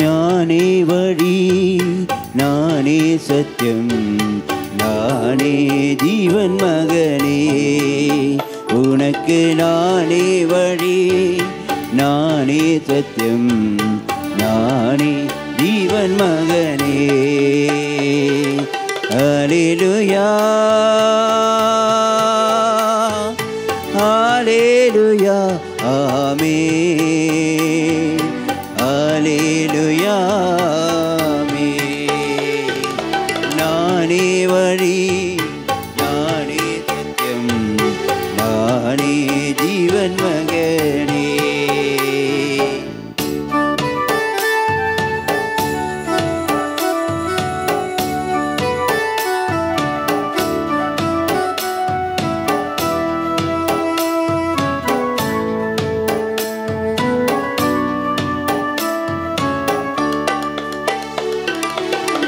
நானே வழி, நானே சத்தியம், நானே ஜீவன் மகனே. உனக்கு நானே வழி, நானே சத்தியம், நானே ஜீவன் மகனே. அல்லேலூயா, அல்லேலூயா, ஆமென். அல்லேலூயா, ஆமென். நானே வழி, நானே சத்தியம், நானே ஜீவன் மகனே.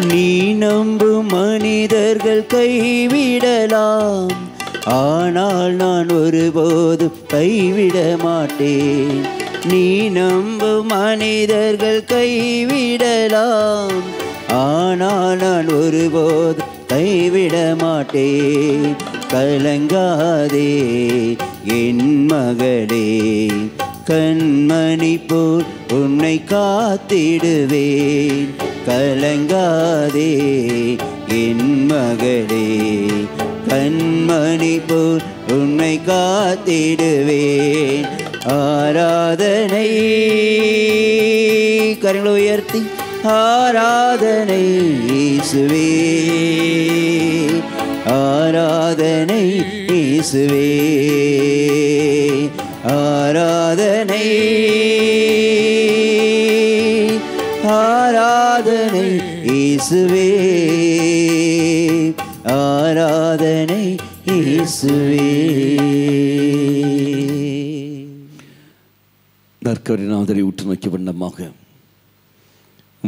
நீ நம்பும் மனிதர்கள் கைவிடலாம், ஆனால் நான் ஒருபோதும் கைவிட மாட்டேன். நீ நம்பும் மனிதர்கள் கைவிடலாம், ஆனால் நான் ஒருபோதும் கைவிட மாட்டேன். கலங்காதே என் மகளே, கண்மணி போல் உன்னை காத்திடுவேன். கலங்காதே என் மகளே, கண்மணி போல் உன்னை காத்திடுவேன். ஆராதனை, கரங்களை உயர்த்தி ஆராதனை இயேசுவே, ஆராதனை இயேசுவே, ஆராதனை, ஆராதனை இயேசுவே, ஆராதனை இயேசுவே. நற்கருணாதரை உற்று நோக்கிய வண்ணமாக,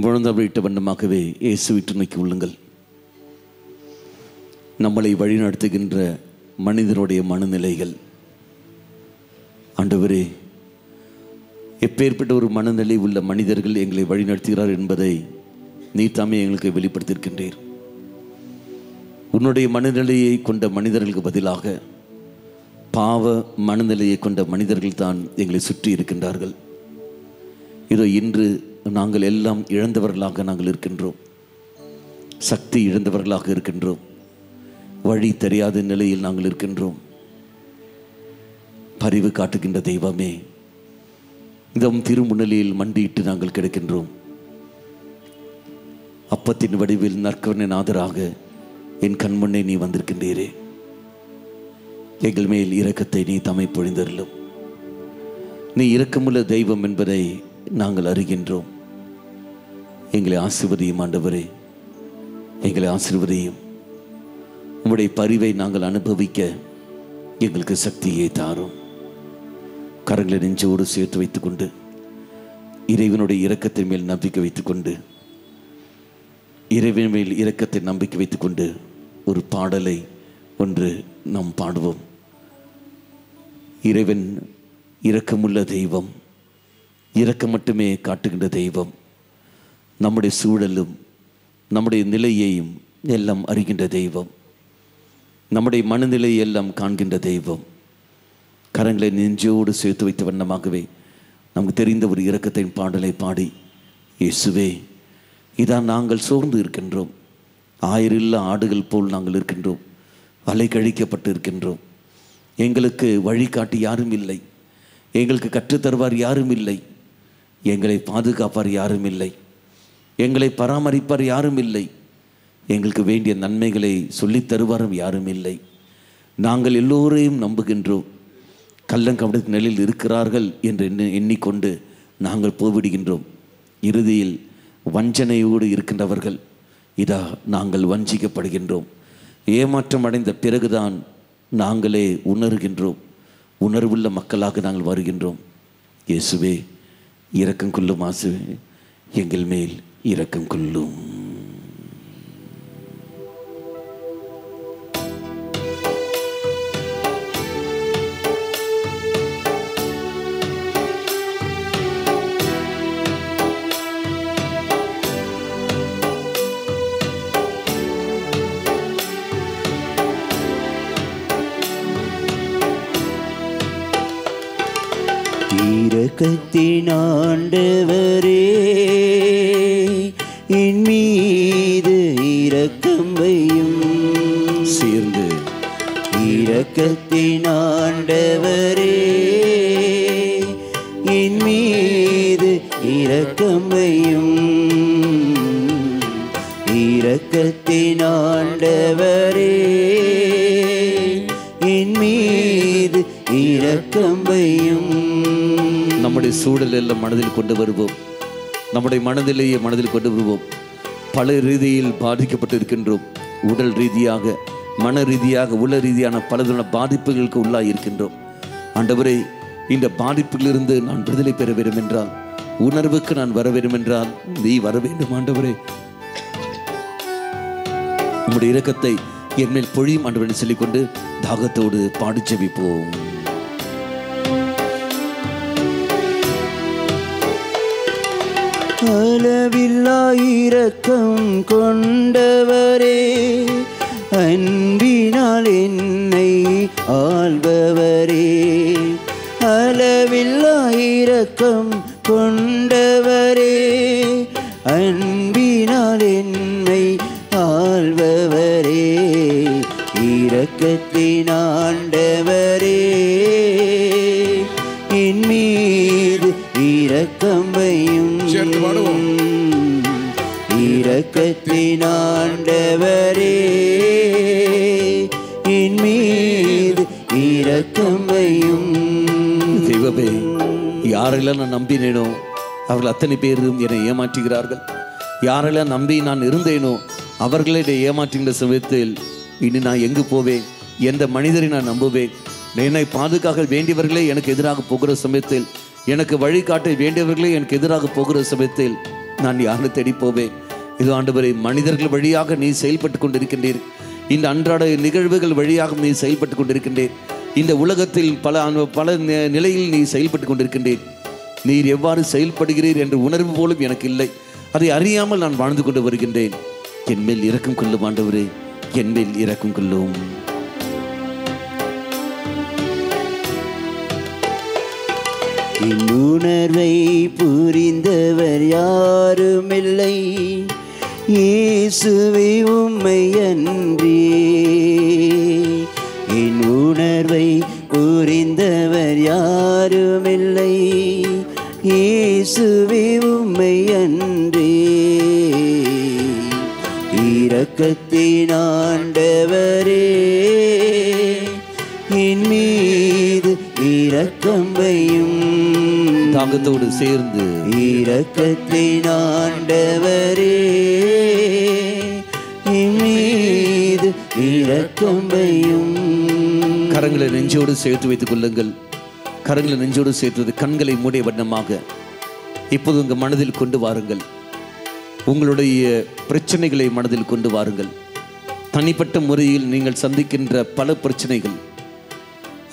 முழந்தாவிட்ட வண்ணமாகவே இயேசு விட்டு நோக்கி உள்ளுங்கள். நம்மளை வழிநடத்துகின்ற மனிதனுடைய மனநிலைகள், ஆண்டவரே, எப்பேற்பட்ட ஒரு மனநிலை உள்ள மனிதர்கள் எங்களை வழிநடத்துகிறார் என்பதை நீ தாமே எங்களுக்கு வெளிப்படுத்தியிருக்கின்றீர். உன்னுடைய மனநிலையை கொண்ட மனிதர்களுக்கு பதிலாக பாவ மனநிலையை கொண்ட மனிதர்கள் தான் எங்களை சுற்றி இருக்கின்றார்கள். இதோ இன்று நாங்கள் எல்லாம் இழந்தவர்களாக நாங்கள் இருக்கின்றோம், சக்தி இழந்தவர்களாக இருக்கின்றோம், வழி தெரியாத நிலையில் நாங்கள் இருக்கின்றோம். பரிவு காட்டுகின்ற தெய்வமே, இந்த திருமுன்னிலையில் மண்டியிட்டு நாங்கள் கிடக்கின்றோம். அப்பத்தின் வடிவில் நற்கருணை நாதராக என் கண்முன்னே நீ வந்திருக்கின்றீரே. எங்கள் மேல் இரக்கத்தை நீ தம்மை பொழிந்தருளும். நீ இரக்கமுள்ள தெய்வம் என்பதை நாங்கள் அறிகின்றோம். எங்களை ஆசீர்வதியும் ஆண்டவரே, எங்களை ஆசீர்வதியும். உம்முடைய பரிவை நாங்கள் அனுபவிக்க எங்களுக்கு சக்தியை தாரும். கரங்களை நெஞ்சோடு சேர்த்து வைத்துக்கொண்டு இறைவனுடைய இரக்கத்தின் மேல் நம்பிக்கை வைத்துக்கொண்டு, இறைவன் மேல் இரக்கத்தை நம்பிக்கை வைத்துக்கொண்டு ஒரு பாடலை ஒன்று நாம் பாடுவோம். இறைவன் இரக்கமுள்ள தெய்வம், இரக்கம் மட்டுமே காட்டுகின்ற தெய்வம். நம்முடைய சூழலும் நம்முடைய நிலையையும் எல்லாம் அறிகின்ற தெய்வம், நம்முடைய மனநிலையை எல்லாம் காண்கின்ற தெய்வம். கரங்களை நெஞ்சோடு சேர்த்து வைத்த வண்ணமாகவே நமக்கு தெரிந்த ஒரு இரக்கத்தின் பாடலை பாடி, இயேசுவே, இதான் நாங்கள் சோர்ந்து இருக்கின்றோம், ஆயிரில்லா ஆடுகள் போல் நாங்கள் இருக்கின்றோம், அலை கழிக்கப்பட்டு இருக்கின்றோம். எங்களுக்கு வழிகாட்டி யாரும் இல்லை, எங்களுக்கு கற்றுத்தருவார் யாரும் இல்லை, எங்களை பாதுகாப்பார் யாரும் இல்லை, எங்களை பராமரிப்பார் யாரும் இல்லை, எங்களுக்கு வேண்டிய நன்மைகளை சொல்லித் தருவாரும் யாரும் இல்லை. நாங்கள் எல்லோரையும் நம்புகின்றோம். கள்ளங்கபடத்தின் நிலையில் இருக்கிறார்கள் என்று எண்ணிக்கொண்டு நாங்கள் போய்விடுகின்றோம். இறுதியில் வஞ்சனையோடு இருக்கின்றவர்கள், இதா நாங்கள் வஞ்சிக்கப்படுகின்றோம். ஏமாற்றம் அடைந்த பிறகுதான் நாங்களே உணர்கின்றோம். உணர்வுள்ள மக்களாக நாங்கள் வருகின்றோம். இயேசுவே இரக்கம் கொள்ளும். ஆசுவே எங்கள் மேல் இரக்கம் கொள்ளும். இரக்கத்தின் ஆண்டவரே, என் மீது இரக்கம் வையும். சேர்ந்து இரக்கத்தின் ஆண்டவரே, என் மீது இரக்கம் வையும். இரக்கத்தின் ஆண்டவரே, என் மீது இரக்கம் வையும். நம்முடைய சூழல் எல்லாம் மனதில் கொண்டு வருவோம். நம்முடைய மனதில் கொண்டு வருவோம். பல ரீதியில் பாதிக்கப்பட்டு இருக்கின்றோம். உடல் ரீதியாக, மன ரீதியாக, உள்ள ரீதியான பலவிதமான பாதிப்புகளுக்கு உள்ளாக இருக்கின்றோம். ஆண்டவரே, இந்த பாதிப்பிலிருந்து நான் விடுதலை பெற வேண்டும் என்றால், உணர்வுக்கு நான் வர வேண்டும் என்றால் நீ வர வேண்டும். ஆண்டவரே, உம்முடைய இரக்கத்தை என் மேல் பொழியும் ஆண்டவரை சொல்லிக்கொண்டு தாகத்தோடு பாடி ஜெபிப்போம். அளவில்லா இரக்கம் கொண்டவரே, அன்பினால் என்னை ஆள்பவரே. அளவில்லா இரக்கம் கொண்டவரே, அன்பினால் என்னை ஆள்பவரே. இரக்கத்தின் ஆண்டவரே, என் மீது இரக்கம் வையும். இரக்கத்தின் ஆண்டவரே, என் மீது இரக்கம் வையும். தெய்வமே, யாரெல்லாம் நான் நம்பினேனோ அவர்கள் அத்தனை பேரும் என்னை ஏமாற்றுகிறார்கள். யாரெல்லாம் நம்பி நான் இருந்தேனோ அவர்களை ஏமாற்றுகின்ற சமயத்தில் இனி நான் எங்கு போவேன்? எந்த மனிதரை நான் நம்புவேன்? என்னை பாதுகாக்க வேண்டியவர்களே எனக்கு எதிராக போகிற சமயத்தில், எனக்கு வழிகாட்ட வேண்டியவர்களே எனக்கு எதிராக போகிற சமயத்தில் நான் யாரை தேடி போவேன்? இது ஆண்டவரே, மனிதர்கள் வழியாக நீ செயல்பட்டு கொண்டிருக்கின்றீர். இந்த அன்றாட நிகழ்வுகள் வழியாக நீ செயல்பட்டு கொண்டிருக்கின்றீர். இந்த உலகத்தில் பல நிலையில் நீ செயல்பட்டு கொண்டிருக்கின்றீர். நீர் எவ்வாறு செயல்படுகிறீர் என்ற உணர்வு போலும் எனக்கு இல்லை. அதை அறியாமல் நான் வாழ்ந்து கொண்டு வருகின்றேன். என் மேல் இரக்கம் கொள்ளும் ஆண்டவரே, என் மேல் இரக்கம் கொள்ளும். என் உணர்வை புரிந்தவர் யாருமில்லை, இயேசுவே உம்மை அன்றி. என் உணர்வை புரிந்தவர் யாருமில்லை, இயேசுவே உம்மை அன்றி. இரக்கத்தின் ஆண்டவரே, என் மீது இரக்கம் வையும். தாகத்தோடு சேர்ந்து இரக்கத்தின் ஆண்டவரே, என் மீது இரக்கம் வையும். கரங்களை நெஞ்சோடு சேர்த்து வைத்துக் கொள்ளுங்கள். கரங்களை நெஞ்சோடு சேர்த்து கண்களை மூடிய வண்ணமாக இப்போது உங்கள் மனதில் கொண்டு வாருங்கள். உங்களுடைய பிரச்சனைகளை மனதில் கொண்டு வாருங்கள். தனிப்பட்ட முறையில் நீங்கள் சந்திக்கின்ற பல பிரச்சனைகள்,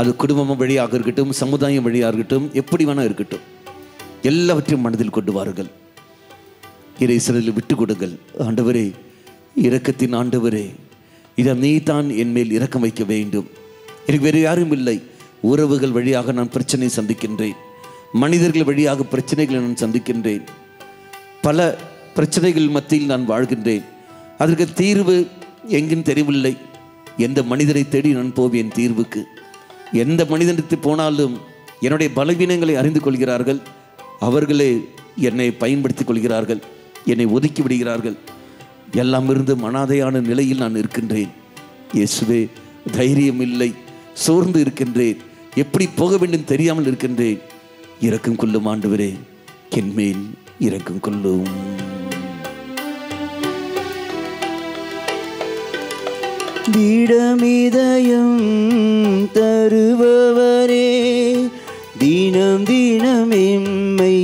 அது குடும்பம் வழியாக இருக்கட்டும், சமுதாயம் வழியாக இருக்கட்டும், எப்படி வேணா இருக்கட்டும், எல்லாவற்றையும் மனதில் கொண்டு வாருங்கள். இறைசனில் விட்டு கொடுங்கள். ஆண்டவரே, இரக்கத்தின் ஆண்டவரே, இதை நீ தான் என் மேல் இரக்கம் வைக்க வேண்டும். எனக்கு வேறு யாரும் இல்லை. உறவுகள் வழியாக நான் பிரச்சனை சந்திக்கின்றேன். மனிதர்கள் வழியாக பிரச்சனைகளை நான் சந்திக்கின்றேன். பல பிரச்சனைகள் மத்தியில் நான் வாழ்கின்றேன். அதற்கு தீர்வு எங்கின்னு தெரியவில்லை. எந்த மனிதரை தேடி நான் போவேன் தீர்வுக்கு? எந்த மனிதனுக்கு போனாலும் என்னுடைய பலவீனங்களை அறிந்து கொள்கிறார்கள். அவர்களே என்னை பயன்படுத்திக் கொள்கிறார்கள், என்னை ஒதுக்கி விடுகிறார்கள். எல்லாம் இருந்து அனாதையான நிலையில் நான் இருக்கின்றேன். இயேசுவே, தைரியம் இல்லை, சோர்ந்து இருக்கின்றேன், எப்படி போக வேண்டும் தெரியாமல் இருக்கின்றேன். இரக்கம் கொள்ளும் ஆண்டவரே, என்மேல் இரக்கம் கொள்ளும். திடமிதயம் தருபவரே, தினம் தினம் எம்மை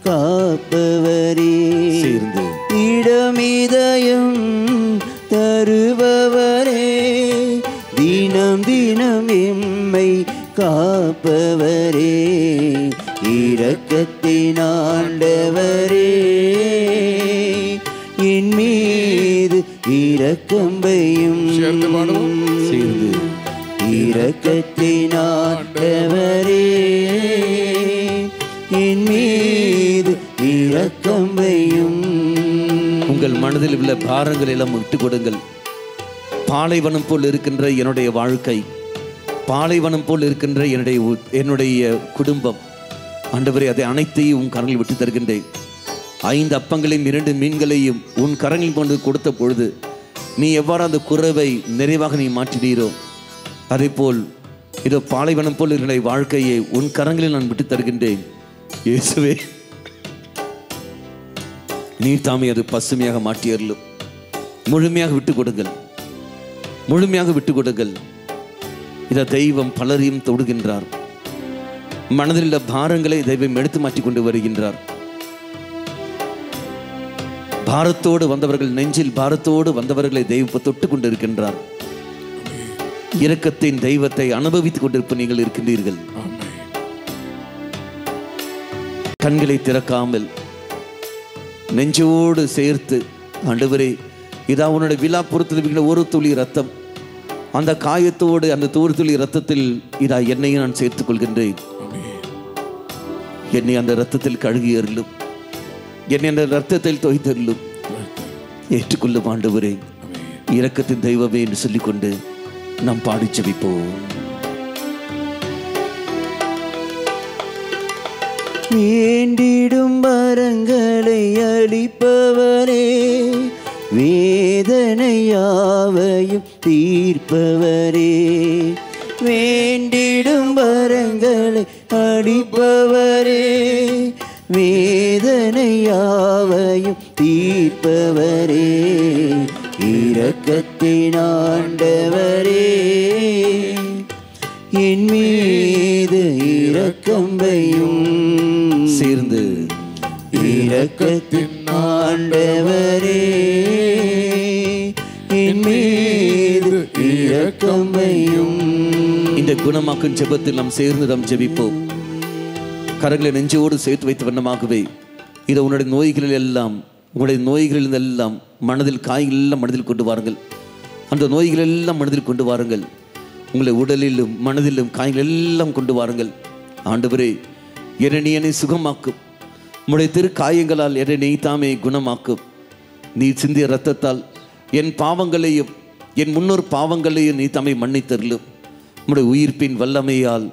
காப்பவரே. சேர்ந்து திடமிதயம் தருபவரே, தினம் தினம் எம்மை காப்பவரே. இரக்கத்தின் ஆண்டவரே, என் மீது இரக்கம் வையும். சேர்ந்து இரக்கத்தின் ஆண்டவரே, என் மீது இரக்கம் வையும். உங்கள் மனதில் உள்ள பாரங்கள் எல்லாம் விட்டு கொடுங்கள். பாலைவனம் போல் இருக்கின்ற என்னுடைய வாழ்க்கை, பாலைவனம் போல் இருக்கின்ற என்னுடைய குடும்பம், ஆண்டவரே அதை அனைத்தையும் உன் கரங்களில் விட்டு தருகின்றேன். 5 அப்பங்களையும் 2 மீன்களையும் உன் கரங்களில் கொண்டு கொடுத்த பொழுது நீ எவ்வாறு அந்த குறைவை நிறைவாக நீ மாற்றினீரோ, அதே போல் இதோ பாலைவனம் போல் என்னுடைய வாழ்க்கையை உன் கரங்களில் நான் விட்டு தருகின்றேன். இயேசுவே, நீ தாமே அது பசுமையாக மாற்றியறலும். முழுமையாக விட்டு கொடுங்கள், முழுமையாக விட்டு கொடுங்கள். இத தெய்வம் பலரையும் தொடுகின்றார். மனதில் உள்ள பாரங்களை தெய்வம் எடுத்து மாற்றி கொண்டு வருகின்றார். பாரத்தோடு வந்தவர்கள், நெஞ்சில் பாரத்தோடு வந்தவர்களை தெய்வம் தொட்டு கொண்டிருக்கின்றார். இரக்கத்தின் தெய்வத்தை அனுபவித்துக் கொண்டிருப்ப நீங்கள் இருக்கின்றீர்கள். கண்களை திறக்காமல் நெஞ்சோடு சேர்த்து, ஆண்டவரே இதா உன்னுடைய விழாப்புறத்தில் ஒரு துளி ரத்தம், அந்த காயத்தோடு அந்த துளி ரத்தத்தில் இதா என்னையும் நான் சேர்த்துக் கொள்கின்றேன். என்னை அந்த ரத்தத்தில் கழுகி அருளும், என்னை அந்த ரத்தத்தில் தோய்த்தருளும். ஏற்றுக்கொள்ளும் ஆண்டவரே, இரக்கத்தின் தெய்வமே என்று சொல்லிக்கொண்டு நாம் பாடி ஜெபிப்போம். வேண்டிடும் வரங்களை அளிப்பவரே, வேதனையாவையும் தீர்ப்பவரே. வேண்டிடும் வரங்களை அளிப்பவரே, வேதனையாவையும் தீர்ப்பவரே. இரக்கத்தின் ஆண்டவரே, என் மீது இரக்கம் வையும். சேர்ந்து இரக்கத்தின் ஆண்டவரே, என் மீது இரக்கம் வையும். இந்த குணமாக்கும் ஜெபத்தில் நாம் சேர்ந்து நாம் ஜெபிப்போம். கரங்களை நெஞ்சோடு சேர்த்து வைத்த வண்ணமாகவே இதை உன்னுடைய நோய்களில் எல்லாம், உங்களுடைய நோய்களில் எல்லாம் மனதில், காய்கள் எல்லாம் மனதில் கொண்டு வாருங்கள். அந்த நோய்கள் எல்லாம் மனதில் கொண்டு வாருங்கள். உங்களை உடலிலும் மனதிலும் காய்கள் எல்லாம் கொண்டு வாருங்கள். ஆண்டவரே, என்னை சுகமாக்கும். உம்முடைய திரு காயங்களால் என்னை தாமே குணமாக்கும். நீ சிந்திய இரத்தத்தால் என் பாவங்களையும் என் முன்னோர் பாவங்களையும் நீ தாமே மன்னித்தருளும். உம்முடைய உயிர்ப்பின் வல்லமையால்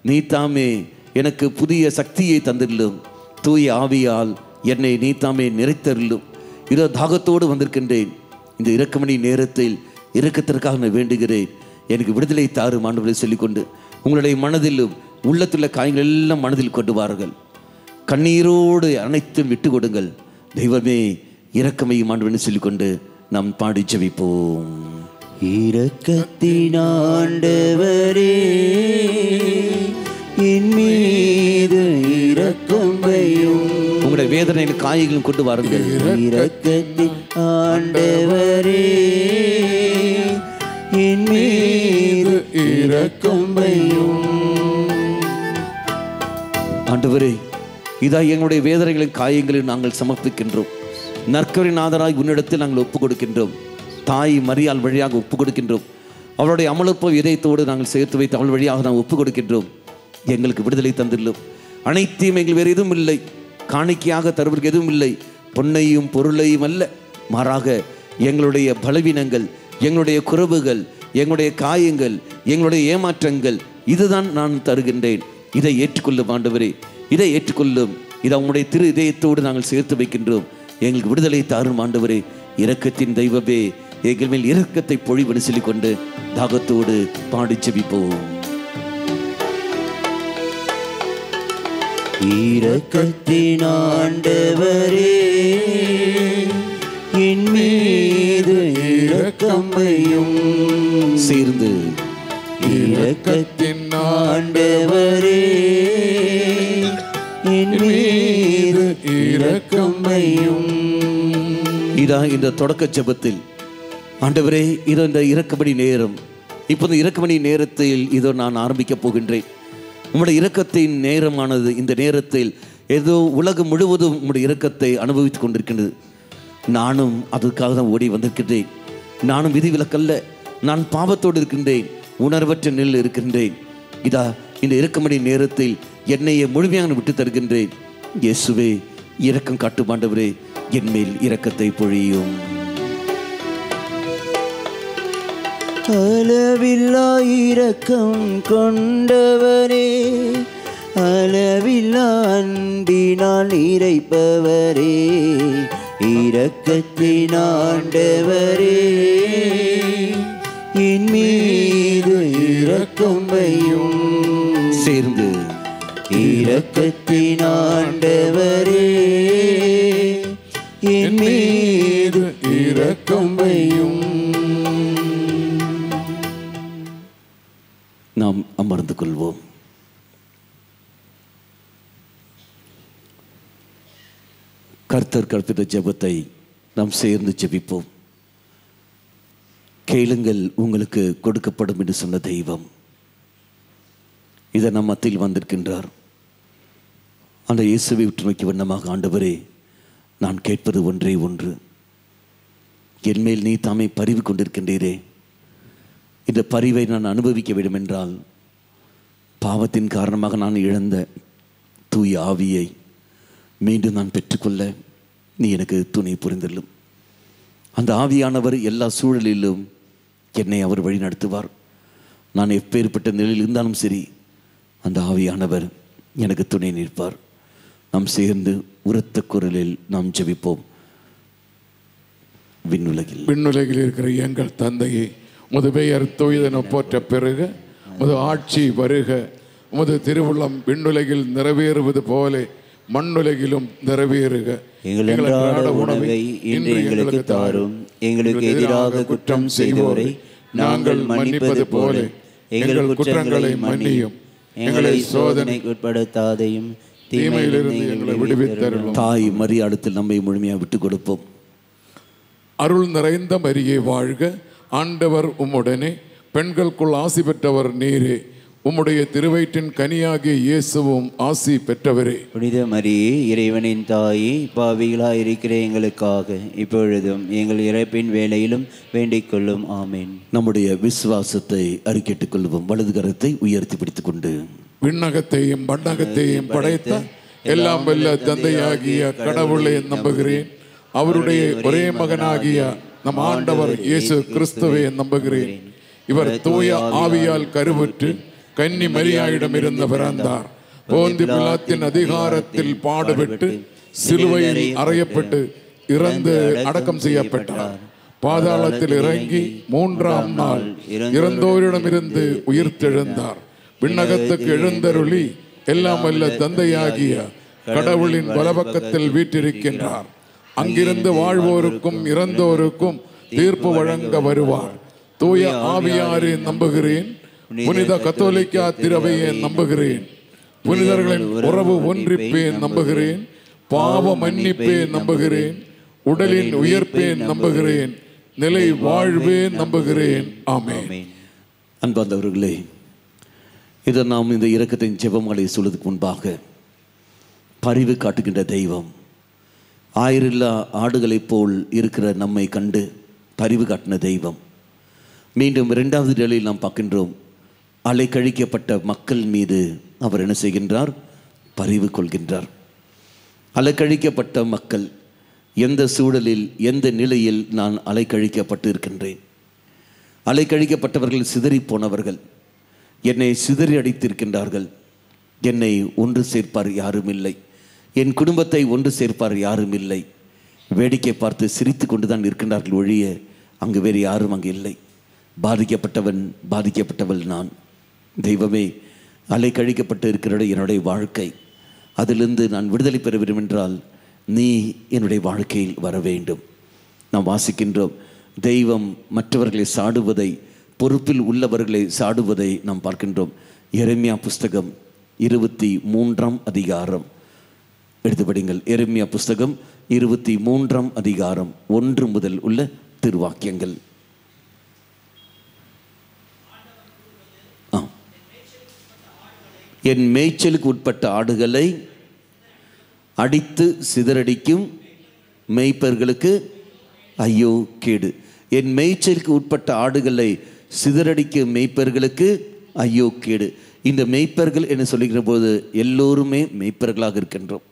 நீ தாமே எனக்கு புதிய சக்தியை தந்திருளும். தூய ஆவியால் என்னை நீ தாமே நிறைத்தருளும். இதோ தாகத்தோடு வந்திருக்கின்றேன். இந்த இரக்கமணி நேரத்தில் இரக்கத்திற்காக நான் வேண்டுகிறேன். எனக்கு விடுதலை தாரும் ஆண்டவரை சொல்லிக்கொண்டு உங்களுடைய மனதிலும் உள்ளத்துள்ள காயங்கள் எல்லாம் மனதில் கொண்டு வாருங்கள். கண்ணீரோடு அனைத்தும் விட்டு கொடுங்கள். தெய்வமே இரக்கமையும் ஆண்டவரை சொல்லிக்கொண்டு நாம் பாடி ஜெபிப்போம். இரக்கத்தின் ஆண்டவரே, என் மீது இரக்கம் வையும். உங்களுடைய வேதனையின் காய்களும் கொண்டு வாருங்கள். இரக்கத்தின் ஆண்டவரே, என் மீது இரக்கம் வையும். ஆண்டவரே, இதா எங்களுடைய வேதனைகளின் காயங்களை நாங்கள் சமர்ப்பிக்கின்றோம். நற்கரின் ஆதராய் உன்னிடத்தில் நாங்கள் ஒப்புக் கொடுக்கின்றோம். தாய் மரியாள் வழியாக ஒப்புக் கொடுக்கின்றோம். அவளுடைய அமலப்போ இதயத்தோடு நாங்கள் சேர்த்து வைத்து அவள் வழியாக நாங்கள் ஒப்புக் கொடுக்கின்றோம். எங்களுக்கு விடுதலை தந்துள்ளோம். அனைத்தையும் எங்கள் வேறு எதுவும் இல்லை, காணிக்கையாக தருவதற்கு எதுவும் இல்லை. பொன்னையும் பொருளையும் அல்ல, மாறாக எங்களுடைய பலவீனங்கள், எங்களுடைய குறைவுகள், எங்களுடைய காயங்கள், எங்களுடைய ஏமாற்றங்கள், இதுதான் நான் தருகின்றேன். இதை ஏற்றுக்கொள்ளும் ஆண்டவரே, இதை ஏற்றுக்கொள்ளும். இதை உங்களுடைய திரு இதயத்தோடு நாங்கள் சேர்த்து வைக்கின்றோம். எங்களுக்கு விடுதலை தாரும் ஆண்டவரே. இரக்கத்தின் தெய்வமே, எங்கள் மேல் இரக்கத்தை பொழிவென சொல்லிக்கொண்டு தாகத்தோடு பாடி ஜெபிப்போம். இரக்கத்தின் ஆண்டவரே, என் மீது இரக்கம் வையும். சேர்ந்து இரக்கத்தின் ஆண்டவரே, என் மீது இரக்கம் வையும். இதா இந்த தொடக்க ஜெபத்தில் ஆண்டவரே, இதோ இந்த இரக்கமணி நேரம், இப்போது இரக்கமணி நேரத்தில் இதோ நான் ஆரம்பிக்கப் போகின்றேன். உம்முடைய இரக்கத்தின் நேரமானது இந்த நேரத்தில் ஏதோ உலகம் முழுவதும் உம்முடைய இரக்கத்தை அனுபவித்துக் கொண்டிருக்கின்றது. நானும் அதற்காக தான் ஓடி வந்திருக்கின்றேன். நானும் விதிவிலக்கல்ல, நான் பாவத்தோடு இருக்கின்றேன், உணர்வற்ற நிலையில் இருக்கின்றேன். இதா இந்த இரக்கமணி நேரத்தில் என்னையே முழுமையாக விட்டு தருகின்றேன். இயேசுவே, இரக்கம் காட்டும் ஆண்டவரே, என் மேல் இரக்கத்தை பொழியும். அளவில்லா இரக்கம் கொண்டவரே, அளவில்லா அன்பினால் நிறைப்பவரே, இரக்கத்தின் ஆண்டவரே, என் மீது இரக்கம் வையும். சேர்ந்து இரக்கத்தின் ஆண்டவரே, என் மீது இரக்கம் வையும். நாம் அமர்ந்து கொள்வோம். கர்த்தர் கற்பித்த ஜெபத்தை நாம் சேர்ந்து ஜெபிப்போம். கேளுங்கள், உங்களுக்கு கொடுக்கப்படும் என்று சொன்ன தெய்வம் இதை நம் மத்தியில் வந்திருக்கின்றார். அந்த இயேசுவை உற்று நோக்கி வண்ணமாக, ஆண்டவரே, நான் கேட்பது ஒன்றே ஒன்று. என்மேல் நீ தாமே பரிவு கொண்டிருக்கின்றீரே, இந்த பரிவை நான் அனுபவிக்க வேண்டும் என்றால் பாவத்தின் காரணமாக நான் இழந்த தூய ஆவியை மீண்டும் நான் பெற்றுக்கொள்ள நீ எனக்கு துணை புரிந்துள்ளும். அந்த ஆவியானவர் எல்லா சூழலிலும் என்னை அவர் வழி நடத்துவார். நான் எப்பேற்பட்ட நிலையில் இருந்தாலும் சரி, அந்த ஆவியானவர் எனக்கு துணை நிற்பார். நாம் சேர்ந்து உரத்த குரலில் நாம் ஜெபிப்போம். விண்ணுலகில் இருக்கிற எங்கள் தந்தையே, உமது பெயர் தூயதென போற்ற பெருக, உமது ஆட்சி வருக, உமது திருவுள்ளம் விண்ணுலகில் நிறைவேறுவது போல மண்ணுலகிலும் நிறைவேறுக. எங்கள் அன்றாட உணவை இன்று எங்களுக்கு தாரும். எங்களுக்கு எதிராக குற்றம் செய்வோரை நாங்கள் மன்னிப்பது போல எங்கள் குற்றங்களை மன்னியும். எங்களை சோதனைக்கு உட்படுத்தாதையும் தீமையிலிருந்து எங்களை விடுவித்தருளும். தாய் மரியாதத்தில் நம்மை முழுமையாக விட்டுக் கொடுப்போம். அருள் நிறைந்த மரியே வாழ்க, ஆண்டவர் உம்முடனே, பெண்களுக்குள் ஆசி பெற்றவர் நீரே, உம்முடைய திருவயிற்றின் கனியாகிய இயேசுவும் ஆசி பெற்றவரே. புனித மரியே, இறைவனின் தாயே, பாவிகளாய் இருக்கிற எங்களுக்காக இப்பொழுதும் எங்கள் இறப்பின் வேளையிலும் வேண்டிக் கொள்ளும். ஆமேன். நம்முடைய விசுவாசத்தை அறிக்கையிட்டுக் கொள்வோம். வலது கரத்தை உயர்த்தி பிடித்துக் கொண்டு, விண்ணகத்தையும் மண்ணகத்தையும் படைத்த எல்லாம் வல்ல தந்தையாகிய கடவுளை நம்புகிறேன். அவருடைய ஒரே மகனாகிய நம் ஆண்டவர் இயேசு கிறிஸ்துவை நம்புகிறேன். இவர் தூய ஆவியால் கருவுற்று கன்னி மரியாயிடம் இருந்து பிறந்தார். போந்தி பிலாத்தின் அதிகாரத்தில் பாடுபட்டு சிலுவையில் அறையப்பட்டு இறந்து அடக்கம் செய்யப்பட்டார். பாதாளத்தில் இறங்கி 3ஆம் நாள் இறந்தோரிடமிருந்து உயிர்த்தெழுந்தார். விண்ணகத்துக்கு எழுந்தருளி எல்லாம் வல்ல தந்தையாகிய கடவுளின் வலப்பக்கத்தில் வீற்றிருக்கின்றார். அங்கிருந்து வாழ்வோருக்கும் இறந்தோருக்கும் தீர்ப்பு வழங்க வருவார். தூய ஆவியாரை நம்புகிறேன். புனித கத்தோலிக்கா திருவையை நம்புகிறேன். புனிதர்களின் உறவு ஒன்றிப்பே நம்புகிறேன். பாவ மன்னிப்பே நம்புகிறேன். உடலின் உயிர்ப்பே நம்புகிறேன். நிலை வாழ்வே நம்புகிறேன். ஆமென். அன்பார்ந்தவர்களே, இதை நாம் இந்த இரக்கத்தின் ஜெபமாலை சொல்வதற்கு முன்பாக, பரிவு காட்டுகின்ற தெய்வம் ஆயிரில்லா ஆடுகளைப் போல் இருக்கிற நம்மை கண்டு பரிவு காட்டின தெய்வம் மீண்டும் 2வது நிலையில் நாம் பார்க்கின்றோம். அலைக்கழிக்கப்பட்ட மக்கள் மீது அவர் என்ன செய்கின்றார்? பரிவு கொள்கின்றார். அலைக்கழிக்கப்பட்ட மக்கள், எந்த சூழலில் எந்த நிலையில் நான் அலைக்கழிக்கப்பட்டு இருக்கின்றேன்? அலைக்கழிக்கப்பட்டவர்கள் சிதறி போனவர்கள், என்னை சிதறி அடித்திருக்கின்றார்கள். என்னை ஒன்று சேர்ப்பார் யாரும் இல்லை. என் குடும்பத்தை ஒன்று சேர்ப்பார் யாரும் இல்லை. வேடிக்கை பார்த்து சிரித்து கொண்டு தான் இருக்கின்றார்கள் ஒழிய அங்கு வேறு யாரும் அங்கு இல்லை. பாதிக்கப்பட்டவள் நான். தெய்வமே, அலை கழிக்கப்பட்டு இருக்கிற என்னுடைய வாழ்க்கை, அதிலிருந்து நான் விடுதலை பெற வேண்டும் என்றால் நீ என்னுடைய வாழ்க்கையில் வர வேண்டும். நாம் வாசிக்கின்றோம், தெய்வம் மற்றவர்களை சாடுவதை, பொறுப்பில் உள்ளவர்களை சாடுவதை நாம் பார்க்கின்றோம். எரேமியா புஸ்தகம் 23ஆம் அதிகாரம் எடுத்து படிங்கள். எரேமியா புஸ்தகம் 23ஆம் அதிகாரம் 1 முதல் உள்ள திருவாக்கியங்கள். என் மேய்ச்சலுக்கு உட்பட்ட ஆடுகளை அடித்து சிதறடிக்கும் மேய்ப்பர்களுக்கு ஐயோ கேடு. என் மேய்ச்சலுக்கு உட்பட்ட ஆடுகளை சிதறடிக்கும் மேய்ப்பர்களுக்கு ஐயோ கேடு. இந்த மேய்ப்பர்கள் என்று சொல்லுகிற போது எல்லோருமே மேய்ப்பர்களாக இருக்கின்றோம்.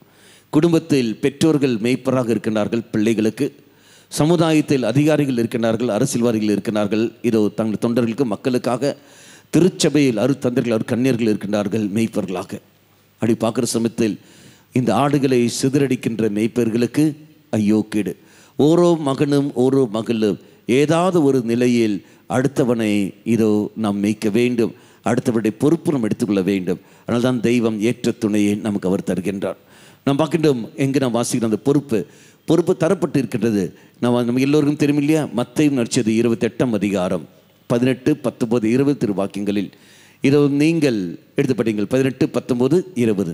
குடும்பத்தில் பெற்றோர்கள் மேய்ப்பராக இருக்கின்றார்கள் பிள்ளைகளுக்கு, சமுதாயத்தில் அதிகாரிகள் இருக்கின்றார்கள், அரசியல்வாதிகள் இருக்கின்றார்கள், இதோ தங்கள் தொண்டர்களுக்கு மக்களுக்காக, திருச்சபையில் அருத்தந்தர்கள் கன்னியர்கள் இருக்கின்றார்கள் மேய்ப்பர்களாக. அப்படி பார்க்குற சமயத்தில் இந்த ஆடுகளை சிதறடிக்கின்ற மேய்ப்பர்களுக்கு ஐயோ கேடு. ஓரோ மகனும் ஓரோ மகளும் ஏதாவது ஒரு நிலையில் அடுத்தவனை இதோ நாம் மேய்க்க வேண்டும், அடுத்தவருடைய பொறுப்பு நாம் எடுத்துக்கொள்ள வேண்டும். அதனால் தான் தெய்வம் ஏற்ற துணையை நமக்கு அவர் தருகின்றார். நாம் பார்க்கின்றோம், எங்கே நாம் வாசிக்கிற அந்த பொறுப்பு தரப்பட்டு இருக்கின்றது. நம்ம எல்லோருக்கும் தெரியும் இல்லையா? மத்தேயு நற்செய்தி 28ஆம் அதிகாரம் 18, 19, 20 திருவாக்கியங்களில் இதோ நீங்கள் எடுத்து படிங்கள். 18, 19, 20.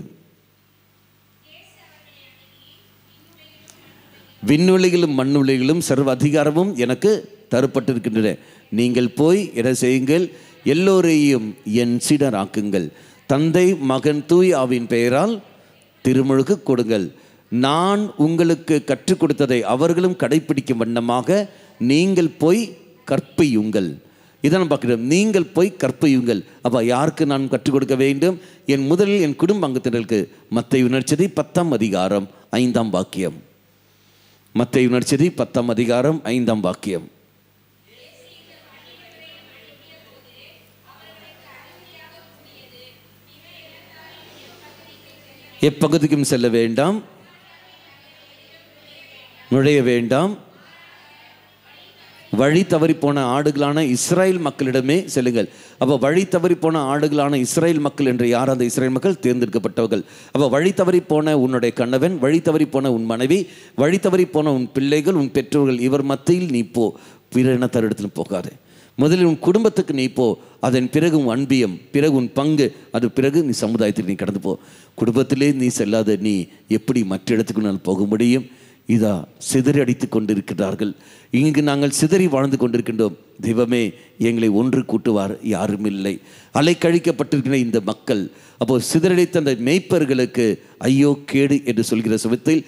விண்வெளிகளும் மண்ணுவெளிகளும் சர்வ அதிகாரமும் எனக்கு தரப்பட்டிருக்கின்றன. நீங்கள் போய் என்ன செய்யுங்கள்? எல்லோரையும் என் சீடராக்குங்கள். தந்தை, மகன், தூய் ஆவியின் பெயரால் திருமுழுக்கு கொடுங்கள். நான் உங்களுக்கு கற்றுக் கொடுத்ததை அவர்களும் கடைப்பிடிக்கும் வண்ணமாக நீங்கள் போய் கற்பியுங்கள். இதை நான் பார்க்கிறோம். நீங்கள் போய் கற்பியுங்கள். அப்போ யாருக்கு நான் கற்றுக் கொடுக்க வேண்டும்? முதலில் என் குடும்ப அங்கத்தினருக்கு. மத்தேயு நற்செய்தி 10ஆம் அதிகாரம் 5ஆம் வாக்கியம். மத்தேயு நற்செய்தி 10ஆம் அதிகாரம் 5ஆம் வாக்கியம். எப்பகுதிக்கும் செல்ல வேண்டாம், நுழைய வேண்டாம். வழி தவறி போன ஆடுகளான இஸ்ரேல் மக்களிடமே செல்லுங்கள். அப்போ வழி தவறி போன ஆடுகளான இஸ்ரேல் மக்கள் என்று யார்? அந்த இஸ்ரேல் மக்கள் தேர்ந்தெடுக்கப்பட்டவர்கள். அப்போ வழி தவறி போன உன்னுடைய கணவன், வழி தவறி போன உன் மனைவி, வழி தவறி போன உன் பிள்ளைகள், உன் பெற்றோர்கள், இவர் மத்தியில் நீ போ. பிற இனத்தாரிடத்தில் போகாது. முதலில் உன் குடும்பத்துக்கு நீ போ, அதன் பிறகு உன் அன்பியம், பிறகு உன் பங்கு, அது பிறகு நீ சமுதாயத்தில் நீ கடந்து போ. குடும்பத்திலே நீ செல்லாத நீ எப்படி மற்ற இடத்துக்கு நான் போக முடியும்? இதா சிதறி அடித்து கொண்டிருக்கிறார்கள். இங்கு நாங்கள் சிதறி வாழ்ந்து கொண்டிருக்கின்றோம். தெய்வமே, எங்களை ஒன்று கூட்டுவார் யாரும் இல்லை. அலை கழிக்கப்பட்டிருக்கிற இந்த மக்கள், அப்போ சிதறடித்த அந்த மேய்ப்பர்களுக்கு ஐயோ கேடு என்று சொல்கிற சமயத்தில்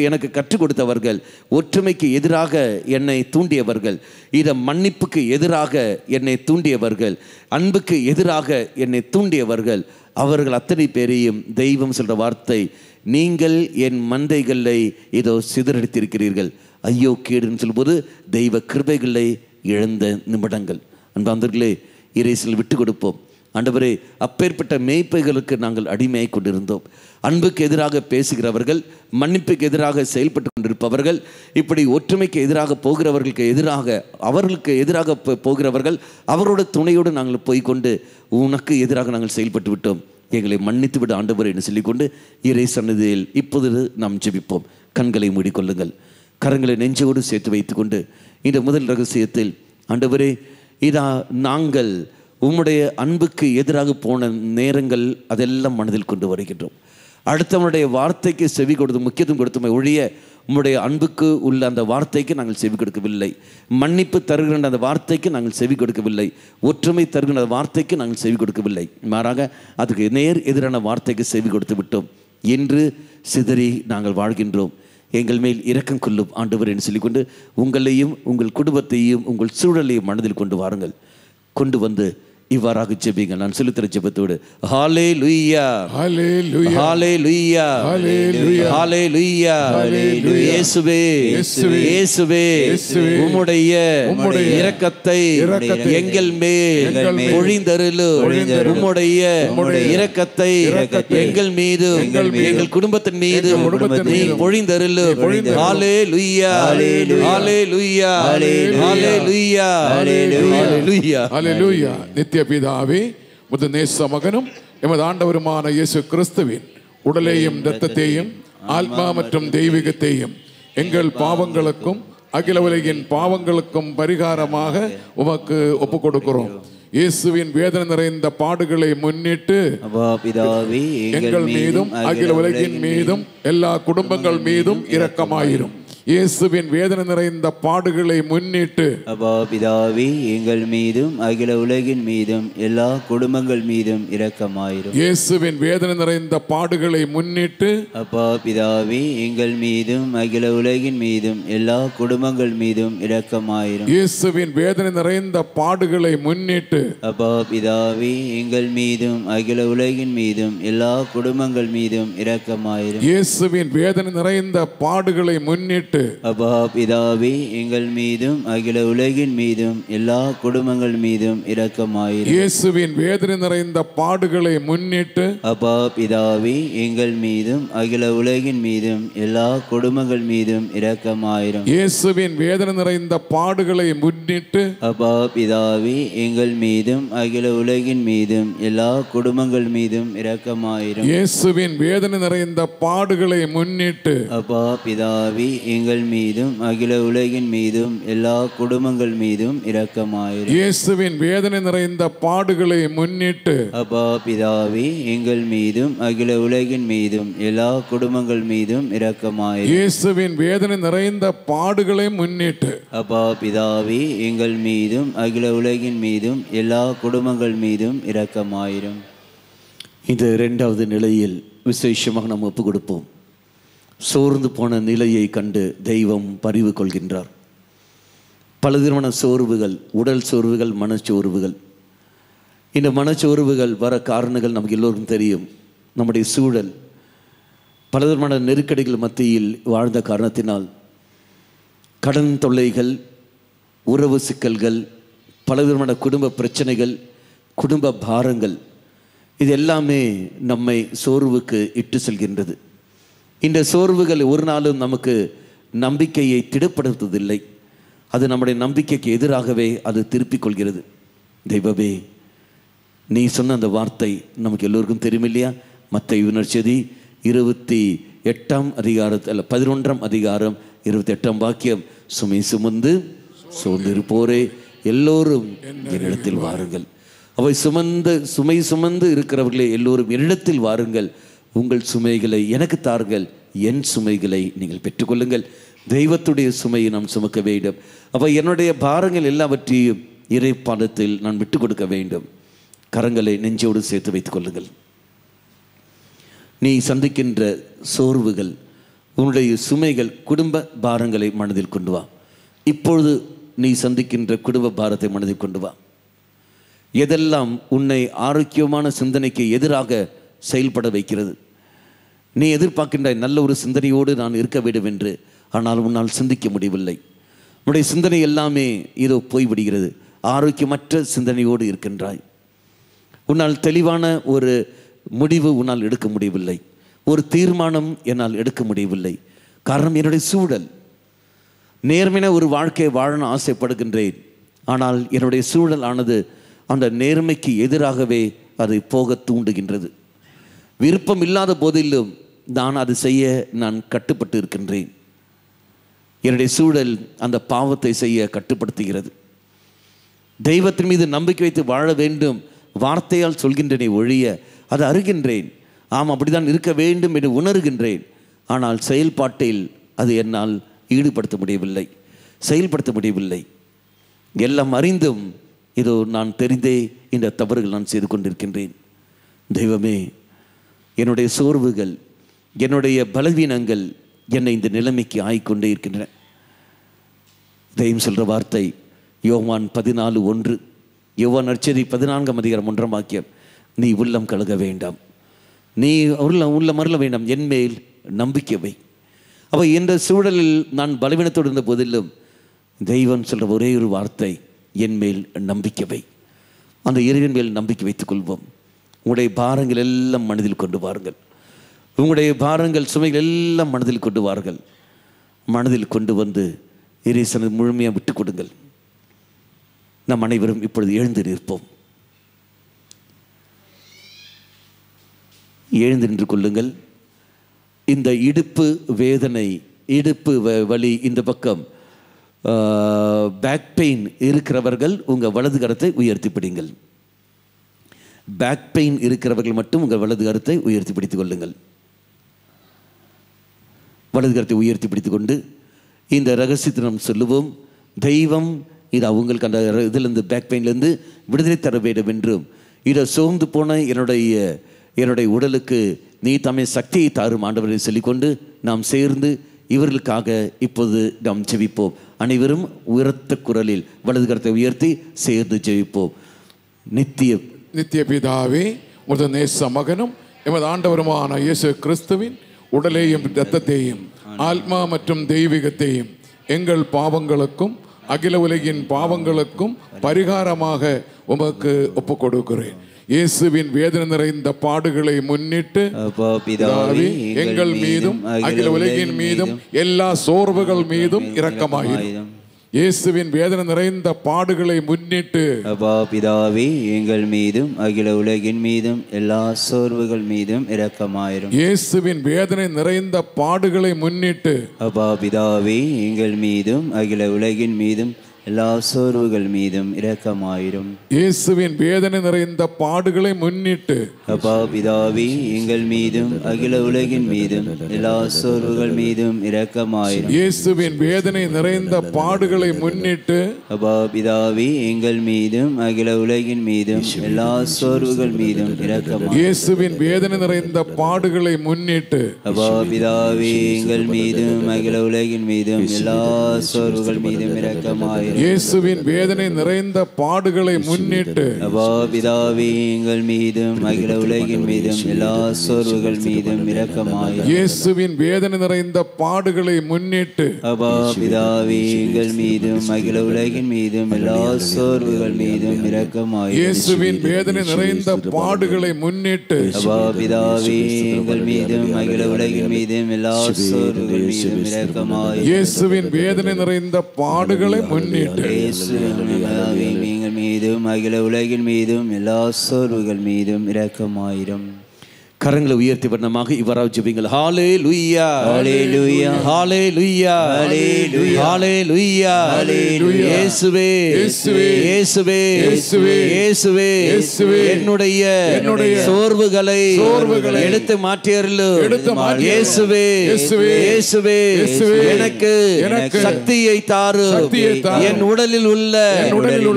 எனக்கு கற்றுக் கொடுத்தவர்கள், ஒற்றுமைக்கு எதிராக என்னை தூண்டியவர்கள், இதை மன்னிப்புக்கு எதிராக என்னை தூண்டியவர்கள், அன்புக்கு எதிராக என்னை தூண்டியவர்கள், அவர்கள் அத்தனை பேரையும் தெய்வம் சொல்கிற வார்த்தை, நீங்கள் என் மந்தைகளை இதோ சிதறடித்திருக்கிறீர்கள். ஐயோ கேடுன்னு சொல்லும்போது தெய்வ கிருபைகளை இழந்த நிமிடங்கள். அன்பாந்தர்களே, இறைசில் விட்டு கொடுப்போம். ஆண்டவரே, அப்பேற்பட்ட மேய்ப்பைகளுக்கு நாங்கள் அடிமையை கொண்டிருந்தோம். அன்புக்கு எதிராக பேசுகிறவர்கள், மன்னிப்புக்கு எதிராக செயல்பட்டு கொண்டிருப்பவர்கள், இப்படி ஒற்றுமைக்கு எதிராக அவர்களுக்கு எதிராக போகிறவர்கள், அவரோட துணையோடு நாங்கள் போய்கொண்டு உனக்கு எதிராக நாங்கள் செயல்பட்டு விட்டோம். எங்களை மன்னித்து விட ஆண்டவரே என்று சொல்லிக்கொண்டு இறை சன்னதியில் இப்போது நாம் ஜெபிப்போம். கண்களை மூடிக்கொள்ளுங்கள், கரங்களை நெஞ்சோடு சேர்த்து வைத்துக்கொண்டு இந்த முதல் ரகசியத்தில், ஆண்டவரே, இதா நாங்கள் உம்முடைய அன்புக்கு எதிராக போன நேரங்கள் அதெல்லாம் மனதில் கொண்டு வருகின்றோம். அடுத்தவனுடைய வார்த்தைக்கு செவி கொடுத்து முக்கியத்துவம் கொடுத்துமே ஒழிய உம்முடைய அன்புக்கு உள்ள அந்த வார்த்தைக்கு நாங்கள் செவி கொடுக்கவில்லை. மன்னிப்பு தருகின்ற அந்த வார்த்தைக்கு நாங்கள் செவி கொடுக்கவில்லை. ஒற்றுமை தருகின்ற அந்த வார்த்தைக்கு நாங்கள் செவி கொடுக்கவில்லை. மாறாக அதுக்கு நேர் எதிரான வார்த்தைக்கு செவி கொடுத்து விட்டோம். இன்று சிதறி நாங்கள் வாழ்கின்றோம். எங்கள் மேல் இரக்கம் கொள்ளும் ஆண்டவர் என்று சொல்லிக்கொண்டு உங்களையும் உங்கள் குடும்பத்தையும் உங்கள் சூழலையும் மனதில் கொண்டு வாருங்கள். கொண்டு வந்து இவ்வாறாக ஜெபிங்க. நான் செலுத்துற ஜெபத்தோடு ஹல்லேலூயா ஹல்லேலூயா ஹல்லேலூயா ஹல்லேலூயா ஹல்லேலூயா. இயேசுவே இயேசுவே உம்முடைய இரக்கத்தை எங்கள் மேல் பொழிந்தருளும். உம்முடைய இரக்கத்தை எங்கள் மீது எங்கள் குடும்பத்தின் மீது நீ பொழிந்தருளும். ஹல்லேலூயா ஹல்லேலூயா ஹல்லேலூயா ஹல்லேலூயா ஹல்லேலூயா. நித்திய பிதாவே, முது நேச மகனும் எமது ஆண்டவருமான இயேசு கிறிஸ்துவின் உடலையும் இரத்தத்தையும் ஆத்மா மற்றும் தெய்வீகத்தையும் எங்கள் பாவங்களுக்கும் அகில உலகின் பாவங்களுக்கும் பரிகாரமாக உமக்கு ஒப்புக் கொடுக்கிறோம். இயேசுவின் வேதனை நிறைந்த பாடுகளை முன்னிட்டு எங்கள் மீதும் அகில உலகின் மீதும் எல்லா குடும்பங்கள் மீதும் இரக்கமாயிரும். இயேசுவின் வேதனை நிறைந்த பாடுகளை முன்னிட்டு பிதாவே எங்கள் மீதும் அகில உலகின் மீதும் எல்லா குடும்பங்கள் மீதும் இரக்கமாயிரும். இயேசுவின் வேதனை நிறைந்த பாடுகளை முன்னிட்டு பிதாவே எங்கள் மீதும் அகில உலகின் மீதும் எல்லா குடும்பங்கள் மீதும் இரக்கமாயிரும். இயேசுவின் வேதனை நிறைந்த பாடுகளை முன்னிட்டு பிதாவே எங்கள் மீதும் அகில உலகின் மீதும் எல்லா குடும்பங்கள் மீதும் இரக்கமாயிரும். இயேசுவின் வேதனை நிறைந்த பாடுகளை முன்னிட்டு பிதாவே எங்கள் மீதும் அகில உலகின் மீதும் எல்லா குடும்பங்கள் மீதும் இரக்கமாயிரும். இயேசுவின் வேதனை நிறைந்த பாடுகளை முன்னிட்டு பிதாவே எங்கள் மீதும் அகில உலகின் மீதும் எல்லா குடும்பங்கள் மீதும் இரக்கமாயிரும். இயேசுவின் வேதனை நிறைந்த பாடுகளை முன்னிட்டு பிதாவே எங்கள் மீதும் அகில உலகின் மீதும் எல்லா குடும்பங்கள் மீதும் இரக்கமாயிரும். இயேசுவின் வேதனை நிறைந்த பாடுகளை முன்னிட்டு பிதாவே எங்கள் மீதும் அகில உலகின் மீதும் எல்லா குடும்பங்கள் மீதும் இரக்கமாயிரும். இயேசுவின் வேதனை நிறைந்த பாடுகளை முன்னிட்டு பிதாவே எங்கள் மீதும் அகில உலகின் மீதும் எல்லா குடும்பங்கள் மீதும் இரக்கமாயிரும். இயேசுவின் வேதனை நிறைந்த பாடுகளை முன்னிட்டு பிதாவே எங்கள் மீதும் அகில உலகின் மீதும் எல்லா குடும்பங்கள் மீதும் இரக்கமாயிரும். இந்த இரண்டாவது நிலையில் விசேஷமாக நாம் ஒப்பு கொடுப்போம். சோர்ந்து போன நிலையை கண்டு தெய்வம் பரிவு கொள்கின்றார். பலவிதமான சோர்வுகள், உடல் சோர்வுகள், மனச்சோர்வுகள். இந்த மனச்சோர்வுகள் வர காரணங்கள் நமக்கு எல்லோருக்கும் தெரியும். நம்முடைய சூழல் பலவிதமான நெருக்கடிகள் மத்தியில் வாழ்ந்த காரணத்தினால் கடன் தொல்லைகள், உறவு சிக்கல்கள், பலவிதமான குடும்ப பிரச்சனைகள், குடும்ப பாரங்கள், இது எல்லாமே நம்மை சோர்வுக்கு இட்டு செல்கின்றது. இந்த சோர்வுகள் ஒரு நாளும் நமக்கு நம்பிக்கையை திடப்படுத்துவதில்லை. அது நம்முடைய நம்பிக்கைக்கு எதிராகவே அது திருப்பிக் கொள்கிறது. தெய்வமே, நீ சொன்ன அந்த வார்த்தை நமக்கு எல்லோருக்கும் தெரியும் இல்லையா? மத்தேயு நற்செய்தி 28ஆம் அதிகாரத்தில் 11ஆம் அதிகாரம் 28ஆம் வாக்கியம், சுமை சுமந்து சோர்ந்திருப்போரே எல்லோரும் என்னிடத்தில் வாருங்கள். அவை சுமை சுமந்து இருக்கிறவர்களே எல்லோரும் என்னிடத்தில் வாருங்கள், உங்கள் சுமைகளை எனக்கு தாருங்கள், என் சுமைகளை நீங்கள் பெற்றுக்கொள்ளுங்கள். தெய்வத்துடைய சுமையை நாம் சுமக்க வேண்டும். அப்போ என்னுடைய பாரங்கள் எல்லாவற்றையும் இறைப்பாதத்தில் நான் விட்டு கொடுக்க வேண்டும். கரங்களை நெஞ்சோடு சேர்த்து வைத்துக் கொள்ளுங்கள். நீ சந்திக்கின்ற சோர்வுகள், உன்னுடைய சுமைகள், குடும்ப பாரங்களை மனதில் கொண்டு வா. இப்பொழுது நீ சந்திக்கின்ற குடும்ப பாரத்தை மனதில் கொண்டு வா. எதெல்லாம் உன்னை ஆரோக்கியமான சிந்தனைக்கு எதிராக செயல்பட வைக்கிறது? நீ எதிர்பார்க்கின்ற நல்ல ஒரு சிந்தனையோடு நான் இருக்க வேண்டும் என்று, ஆனால் உன்னால் சிந்திக்க முடியவில்லை. உன்னுடைய சிந்தனை எல்லாமே இதோ போய்விடுகிறது. ஆரோக்கியமற்ற சிந்தனையோடு இருக்கின்றாய். உன்னால் தெளிவான ஒரு முடிவு உன்னால் எடுக்க முடியவில்லை. ஒரு தீர்மானம் என்னால் எடுக்க முடியவில்லை. காரணம் என்னுடைய சூழல். நேர்மையான ஒரு வாழ்க்கையை வாழ ஆசைப்படுகின்றேன், ஆனால் என்னுடைய சூழல் ஆனது அந்த நேர்மைக்கு எதிராகவே அதை போக தூண்டுகின்றது. விருப்பம் இல்லாத போதிலும் நான் அது செய்ய நான் கட்டுப்பட்டு இருக்கின்றேன். என்னுடைய சூழல் அந்த பாவத்தை செய்ய கட்டுப்படுத்துகிறது. தெய்வத்தின் மீது நம்பிக்கை வைத்து வாழ வேண்டும் வார்த்தையால் சொல்கின்றேனே ஒழிய அதை அறிகின்றேன். ஆம், அப்படிதான் இருக்க வேண்டும் என்று உணர்கின்றேன். ஆனால் செயல்பாட்டில் அது என்னால் ஈடுபடுத்த முடியவில்லை, செயல்படுத்த முடியவில்லை. எல்லாம் அறிந்தும் இதோ நான் தெரிந்தே இந்த தவறுகள் நான் செய்து கொண்டிருக்கின்றேன். தெய்வமே, என்னுடைய சோர்வுகள், என்னுடைய பலவீனங்கள் என்னை இந்த நிலைமைக்கு ஆய்கொண்டே இருக்கின்றன. தெய்வம் சொல்கிற வார்த்தை யோவான் 14:1, யோவான் நற்செய்தி 14:1 நீ உள்ளம் கழுக வேண்டாம், நீ உள்ளம் மருள வேண்டாம், என் மேல் நம்பிக்கை வை. அப்போ இந்த சூழலில் நான் பலவீனத்தோடு இருந்த போதிலும் தெய்வம் சொல்கிற ஒரே ஒரு வார்த்தை, என் மேல் நம்பிக்கை வை. அந்த இறைவன் மேல் நம்பிக்கை வைத்துக் கொள்வோம். உங்களுடைய பாரங்கள் எல்லாம் மனதில் கொண்டு வாருங்கள். உங்களுடைய பாரங்கள் சுமைகள் எல்லாம் மனதில் கொண்டு வாருங்கள். மனதில் கொண்டு வந்து இறைவனுக்கு முழுமையாக விட்டு கொடுங்கள். நம் அனைவரும் இப்பொழுது எழுந்து நிற்போம். எழுந்து நின்று கொள்ளுங்கள். இந்த இடுப்பு வேதனை, இடுப்பு வலி, இந்த பக்கம் பேக் பெயின் இருக்கிறவர்கள் உங்கள் வலது கரத்தை உயர்த்தி பிடிங்கள். பேக் பெயின் இருக்கிறவர்கள் மட்டும் உங்கள் வலது கரத்தை உயர்த்தி பிடித்துக் கொள்ளுங்கள். வலது கரத்தை உயர்த்தி பிடித்துக் கொண்டு இந்த ரகசியத்தை நாம் சொல்லுவோம். தெய்வம் இது அவங்களுக்கு அந்த இதிலிருந்து, பேக் பெயின்லேருந்து விடுதலை தர வேண்டும் என்றும், இதை சோர்ந்து போன என்னுடைய உடலுக்கு நீ தம்மை சக்தியை தாரும் ஆண்டவரை சொல்லிக்கொண்டு நாம் சேர்ந்து இவர்களுக்காக இப்போது நாம் ஜெபிப்போம். அனைவரும் உயர்த்த குரலில் வலது கரத்தை உயர்த்தி சேர்ந்து ஜெபிப்போம். நித்திய பிதாவே, உமது நேச மகனும் எமது ஆண்டவருமான இயேசு கிறிஸ்துவின் உடலையும் இரத்தத்தையும் ஆத்மா மற்றும் தெய்வீகத்தையும் எங்கள் பாவங்களுக்கும் அகில உலகின் பாவங்களுக்கும் பரிகாரமாக உமக்கு ஒப்பு கொடுக்கிறேன். இயேசுவின் வேதனை நிறைந்த பாடுகளை முன்னிட்டு பிதாவே எங்கள் மீதும் அகில உலகின் மீதும் எல்லா சோர்வுகள் மீதும் இரக்கமாயிரும். இயேசுவின் வேதனை நிறைந்த பாடுகளை முன்னிட்டு பிதாவே எங்கள் மீதும் அகில உலகின் மீதும் எல்லா சோர்வுகள் மீதும் இரக்கமாயிரும். இயேசுவின் வேதனை நிறைந்த பாடுகளை முன்னிட்டு பிதாவே எங்கள் மீதும் அகில உலகின் மீதும் எல்லா சோர்வுகள் மீதும் இரக்கமாயிரும். இயேசுவின் வேதனை நிறைந்த பாடுகளை முன்னிட்டு பிதாவே எங்கள் மீதும் அகில உலகின் மீதும் எல்லா சோர்வுகள் மீதும் இரக்கமாயிரும். இயேசுவின் வேதனை நிறைந்த பாடுகளை முன்னிட்டு பிதாவே எங்கள் மீதும் அகில உலகின் மீதும் எல்லா சோர்வுகள் மீதும் இரக்கமாயிரும். இயேசுவின் வேதனை நிறைந்த பாடுகளை முன்னிட்டு பிதாவே எங்கள் மீதும் அகில உலகின் மீதும் எல்லா சோர்வுகள் மீதும் இரக்கமாயிரும். இயேசுவின் வேதனை நிறைந்த பாடுகளை முன்னிட்டு பிதாவே எங்கள் மீதும் அகில உலகின் மீதும் எல்லா சோர்வுகள் மீதும் இரக்கமாயிரும். இயேசுவின் வேதனை நிறைந்த பாடுகளை முன்னிட்டு பிதாவே எங்கள் மீதும் அகில உலகின் மீதும் எல்லா சோர்வுகள் மீதும் இரக்கமாயிரும். இயேசுவின் வேதனை நிறைந்த பாடுகளை முன்னிட்டு பிதாவே எங்கள் மீதும் அகில உலகின் மீதும் எல்லா சோர்வுகள் மீதும் இரக்கமாயிரும். இயேசுவின் வேதனை நிறைந்த பாடுகளை முன்னிட்டு எங்கள் மீதும் அகில உலகின் மீதும் எல்லா சோர்வுகள் மீதும் இரக்கமாயிரும். கரங்களை உயர்த்தி வண்ணமாக இவராக ஜெபிங்கள். ஹalleluya ஹalleluya ஹalleluya ஹalleluya ஹalleluya. இயேசுவே இயேசுவே இயேசுவே இயேசுவே இயேசுவே என்னுடைய சோர்வுகளை எடுத்து மாற்றியருளும். இயேசுவே இயேசுவே எனக்கு சக்தியை தாரும். என் உடலில் உள்ள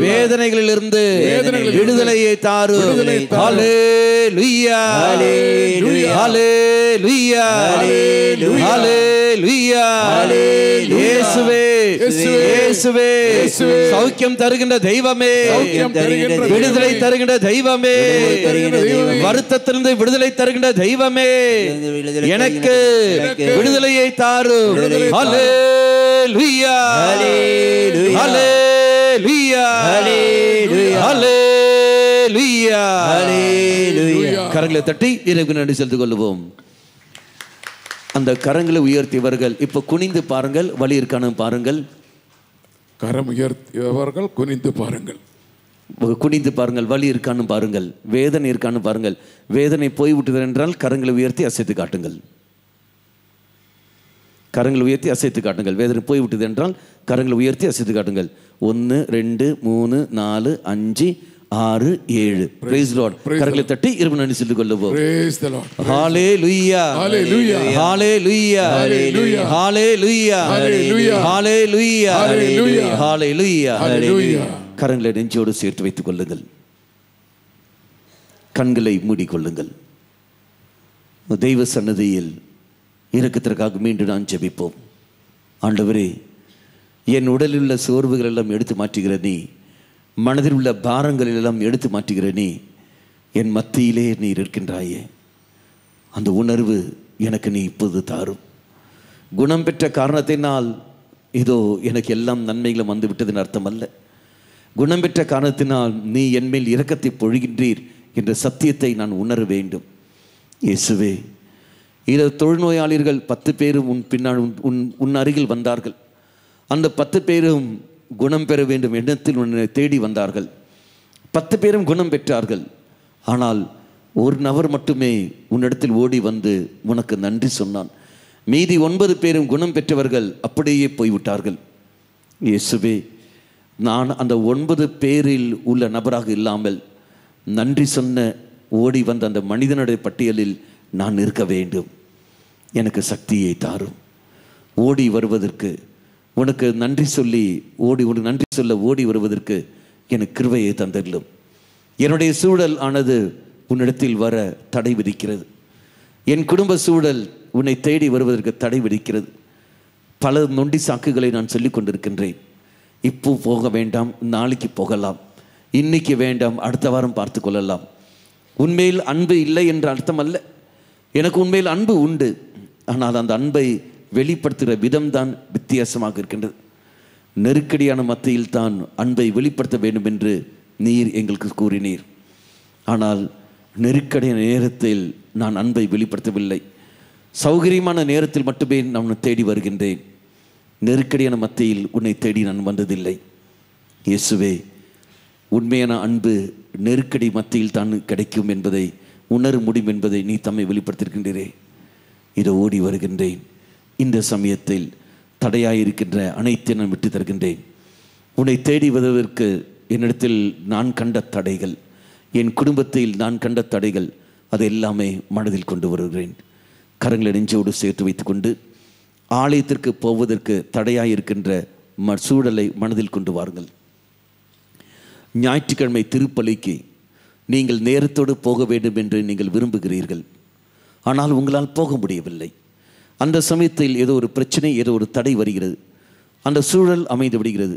வேதனைகளிலிருந்து விடுதலையை தாரும். ஹalleluya ஹalleluya ஹalleluya ஹalleluya. இயேசுவே இயேசுவே சௌக்கியம் தருகின்ற தெய்வமே, விடுதலை தருகின்ற தெய்வமே, வருத்தத்திலிருந்து விடுதலை தருகின்ற தெய்வமே, எனக்கு விடுதலையை தாரும். ஹalleluya ஹalleluya ஹalleluya ஹalleluya. கரங்களை தட்டி இறைவனுக்கு நன்றி செலுத்திக் கொள்வோம். அந்த கரங்களை உயர்த்தியவர்கள் இப்ப குனிந்து பாருங்கள், வலி இருக்கானு பாருங்கள். கரம் உயர்த்தியவர்கள் குனிந்து பாருங்கள், குனிந்து பாருங்கள், வலி இருக்கான்னு பாருங்கள், வேதனை இருக்கான்னு பாருங்கள். வேதனை போய்விட்டது என்றால் கரங்களை உயர்த்தி அசைத்து காட்டுங்கள். கரங்களை உயர்த்தி அசைத்து காட்டுங்கள். வேதனை போய்விட்டது என்றால் கரங்களை உயர்த்தி அசைத்து காட்டுங்கள். 1 2 3 4 5 6 7. Praise the Lord. கரங்களை தட்டி இறைவனுக்கு நன்றி சொல்லிக் கொள்வோம். Praise the Lord. Hallelujah. Hallelujah. Hallelujah. Hallelujah. Hallelujah. Hallelujah. Hallelujah. Hallelujah. Hallelujah. Hallelujah. கரங்களை நெஞ்சோடு சேர்த்து வைத்துக் கொள்ளுங்கள். கண்களை மூடிக்கொள்ளுங்கள். தெய்வ சன்னதியில் இரக்கத்திற்காக மீண்டும் நான் ஜெபிப்போம். ஆண்டவரே, என் உடலில் உள்ள சோர்வுகள் எல்லாம் எடுத்து மாற்றுகிற நீ மனதில் உள்ள பாரங்கள் எல்லாம் எடுத்து மாற்றுகிற நீ என் மத்தியிலே நீர் இருக்கின்றாயே, அந்த உணர்வு எனக்கு நீ இப்போது தாரும். குணம் பெற்ற காரணத்தினால் இதோ எனக்கு எல்லாம் நன்மைகளும் வந்து விட்டதுன்னு அர்த்தம் அல்ல. குணம் பெற்ற காரணத்தினால் நீ என்மேல் இரக்கத்தை பொழிகின்றீர் என்ற சத்தியத்தை நான் உணர வேண்டும். இயேசுவே, இதை தொழுநோயாளிகள் 10 பேரும் உன் அருகில் வந்தார்கள். அந்த 10 பேரும் குணம் பெற வேண்டும் எண்ணத்தில் உன்னை தேடி வந்தார்கள். 10 பேரும் குணம் பெற்றார்கள். ஆனால் ஒரு நபர் மட்டுமே உன்னிடத்தில் ஓடி வந்து உனக்கு நன்றி சொன்னான். மீதி 9 பேரும் குணம் பெற்றவர்கள் அப்படியே போய்விட்டார்கள். இயேசுவே, நான் அந்த 9 பேரில் உள்ள நபராக இல்லாமல் நன்றி சொன்ன ஓடி வந்த அந்த மனிதனுடைய பட்டியலில் நான் இருக்க வேண்டும். எனக்கு சக்தியை தாரும். ஓடி வருவதற்கு, உனக்கு நன்றி சொல்லி உனக்கு நன்றி சொல்ல ஓடி வருவதற்கு எனக்கு கிருபையை தந்தள்ளும். என்னுடைய சூழல் ஆனது உன்னிடத்தில் வர தடை விதிக்கிறது. என் குடும்ப சூழல் உன்னை தேடி வருவதற்கு தடை விதிக்கிறது. பல நொண்டி சாக்குகளை நான் சொல்லிக் கொண்டிருக்கின்றேன். இப்போ போக வேண்டாம், நாளைக்கு போகலாம், இன்னைக்கு வேண்டாம், அடுத்த வாரம் பார்த்து கொள்ளலாம். உண்மையில் அன்பு இல்லை என்ற அர்த்தம் அல்ல. எனக்கு உண்மையில் அன்பு உண்டு. ஆனால் அந்த அன்பை வெளிப்படுத்துகிற விதம்தான் வித்தியாசமாக இருக்கின்றது. நெருக்கடியான மத்தியில் தான் அன்பை வெளிப்படுத்த வேண்டும் என்று நீர் எங்களுக்கு கூறினீர். ஆனால் நெருக்கடியான நேரத்தில் நான் அன்பை வெளிப்படுத்தவில்லை. சௌகரியமான நேரத்தில் மட்டுமே நான் உன்னை தேடி வருகின்றேன். நெருக்கடியான மத்தியில் உன்னை தேடி நான் வந்ததில்லை. இயேசுவே, உண்மையான அன்பு நெருக்கடி மத்தியில் தான் கிடைக்கும் என்பதை உணர முடியும் என்பதை நீ தம்மை வெளிப்படுத்தியிருக்கின்றீரே. இதை ஓடி வருகின்றேன். இந்த சமயத்தில் தடையாயிருக்கின்ற அனைத்தையும் நான் விட்டு தருகின்றேன். உன்னை தேடி வருவதற்கு என்னிடத்தில் நான் கண்ட தடைகள், என் குடும்பத்தில் நான் கண்ட தடைகள், அது எல்லாமே மனதில் கொண்டு வருகிறேன். கரங்களை நெஞ்சோடு சேர்த்து வைத்துக்கொண்டு ஆலயத்திற்கு போவதற்கு தடையாயிருக்கின்ற சூழலை மனதில் கொண்டு வாருங்கள். ஞாயிற்றுக்கிழமை திருப்பலிக்கு நீங்கள் நேரத்தோடு போக வேண்டும் என்று நீங்கள் விரும்புகிறீர்கள். ஆனால் உங்களால் போக முடியவில்லை. அந்த சமயத்தில் ஏதோ ஒரு பிரச்சனை, ஏதோ ஒரு தடை வருகிறது. அந்த சூழல் அமைந்து விடுகிறது.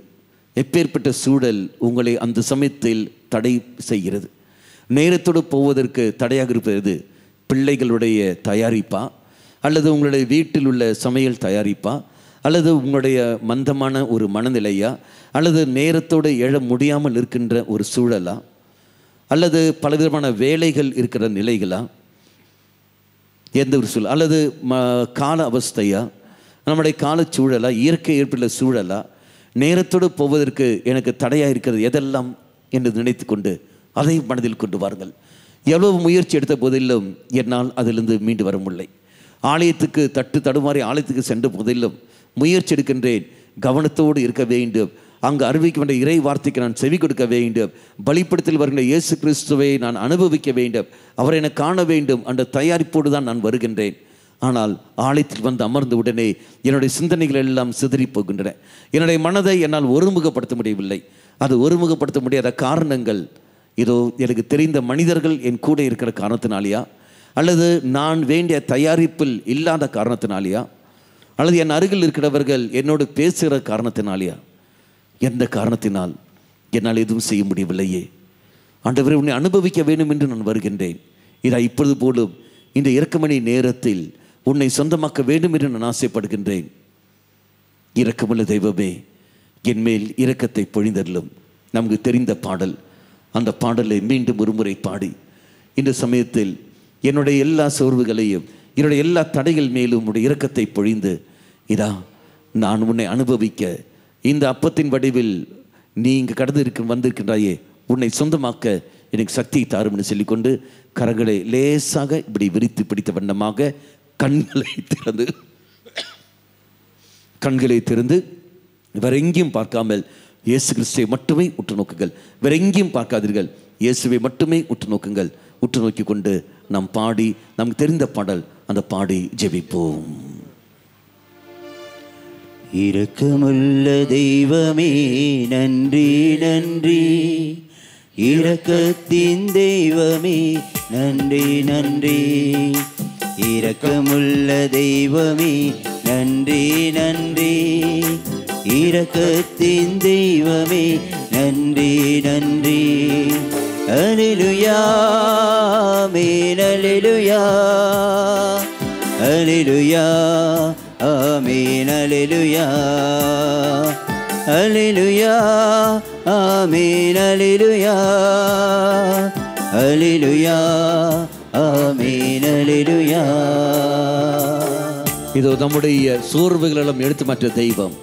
எப்பேற்பட்ட சூழல் உங்களை அந்த சமயத்தில் தடை செய்கிறது? நேரத்தோடு போவதற்கு தடையாக இருப்பது பிள்ளைகளுடைய தயாரிப்பா, அல்லது உங்களுடைய வீட்டில் உள்ள சமையல் தயாரிப்பா, அல்லது உங்களுடைய மந்தமான ஒரு மனநிலையா, அல்லது நேரத்தோடு எழ முடியாமல் இருக்கின்ற ஒரு சூழலா, அல்லது பலவிதமான வேலைகள் இருக்கிற நிலைகளா, எந்த ஒரு சூழல், அல்லது கால அவஸ்தையா, நம்முடைய காலச்சூழலா, இயற்கை ஏற்புள்ள சூழலா, நேரத்தோடு போவதற்கு எனக்கு தடையாக இருக்கிறது எதெல்லாம் என்று நினைத்து கொண்டு அதை மனதில் கொண்டு வாருங்கள். எவ்வளவு முயற்சி எடுத்த போதிலும் என்னால் அதிலிருந்து மீண்டு வர முடியலை. ஆலயத்துக்கு தடுமாறி ஆலயத்துக்கு சென்ற போதிலும் முயற்சி எடுக்கின்றேன். கவனத்தோடு இருக்க வேண்டும். அங்கு அறிவிக்க வேண்டிய இறை வார்த்தைக்கு நான் செவி கொடுக்க வேண்டும். பலிபீடத்தில் வருகின்ற இயேசு கிறிஸ்துவை நான் அனுபவிக்க வேண்டும். அவரை என காண வேண்டும். அந்த தயாரிப்போடு தான் நான் வருகின்றேன். ஆனால் ஆலயத்தில் வந்து அமர்ந்த உடனே என்னுடைய சிந்தனைகள் எல்லாம் சிதறி போகின்றன. என்னுடைய மனதை என்னால் ஒருமுகப்படுத்த முடியவில்லை. அது ஒருமுகப்படுத்த முடியாத காரணங்கள் இதோ எனக்கு தெரிந்த மனிதர்கள் என் கூட இருக்கிற காரணத்தினாலேயா, அல்லது நான் வேண்டிய தயாரிப்பில் இல்லாத காரணத்தினாலேயா, அல்லது என் அருகில் இருக்கிறவர்கள் என்னோடு பேசுகிற காரணத்தினாலேயா, எந்த காரணத்தினால் என்னால் எதுவும் செய்ய முடியவில்லையே. ஆண்டவரே, உன்னை அனுபவிக்க வேண்டும் என்று நான் வருகின்றேன். இதை இப்பொழுது போலும் இந்த இரக்கமணி நேரத்தில் உன்னை சொந்தமாக்க வேண்டும் என்று நான் ஆசைப்படுகின்றேன். இரக்கமுள்ள தெய்வமே, என்மேல் இரக்கத்தை பொழிந்தருளும். நமக்கு தெரிந்த பாடல், அந்த பாடலை மீண்டும் ஒருமுறை பாடி இந்த சமயத்தில் என்னுடைய எல்லா சோர்வுகளையும், என்னுடைய எல்லா தடைகள் மேலும் உன்னுடைய இரக்கத்தை பொழிந்து, இதா நான் உன்னை அனுபவிக்க இந்த அப்பத்தின் வடிவில் நீ இங்கு கடந்து வந்திருக்கின்றாயே, உன்னை சொந்தமாக்க எனக்கு சக்தியை தாரும்னு சொல்லிக்கொண்டு கரங்களை லேசாக இப்படி விரித்து பிடித்த வண்ணமாக கண்களை திறந்து வேற எங்கேயும் பார்க்காமல் இயேசு கிறிஸ்துவை மட்டுமே உற்று நோக்குங்கள். வேற எங்கேயும் பார்க்காதீர்கள். இயேசுவை மட்டுமே உற்று நோக்குங்கள். உற்று நோக்கி கொண்டு நாம் பாடி, நமக்கு தெரிந்த பாடல் அந்த பாடி ஜெபிப்போம். இரக்கமுள்ள தெய்வமே நன்றி நன்றி, இரக்கத்தின் தெய்வமே நன்றி நன்றி, இரக்கமுள்ள தெய்வமே நன்றி நன்றி, இரக்கத்தின் தெய்வமே நன்றி நன்றி. அல்லேலூயா ஆமென் அல்லேலூயா அல்லேலூயா ஆமென் அல்லேலூயா அல்லேலூயா ஆமென் அல்லேலூயா அல்லேலூயா ஆமென் அல்லேலூயா. இதோ நம்முடைய சோர்வுகளெல்லாம் எடுத்து மாற்ற தெய்வம்.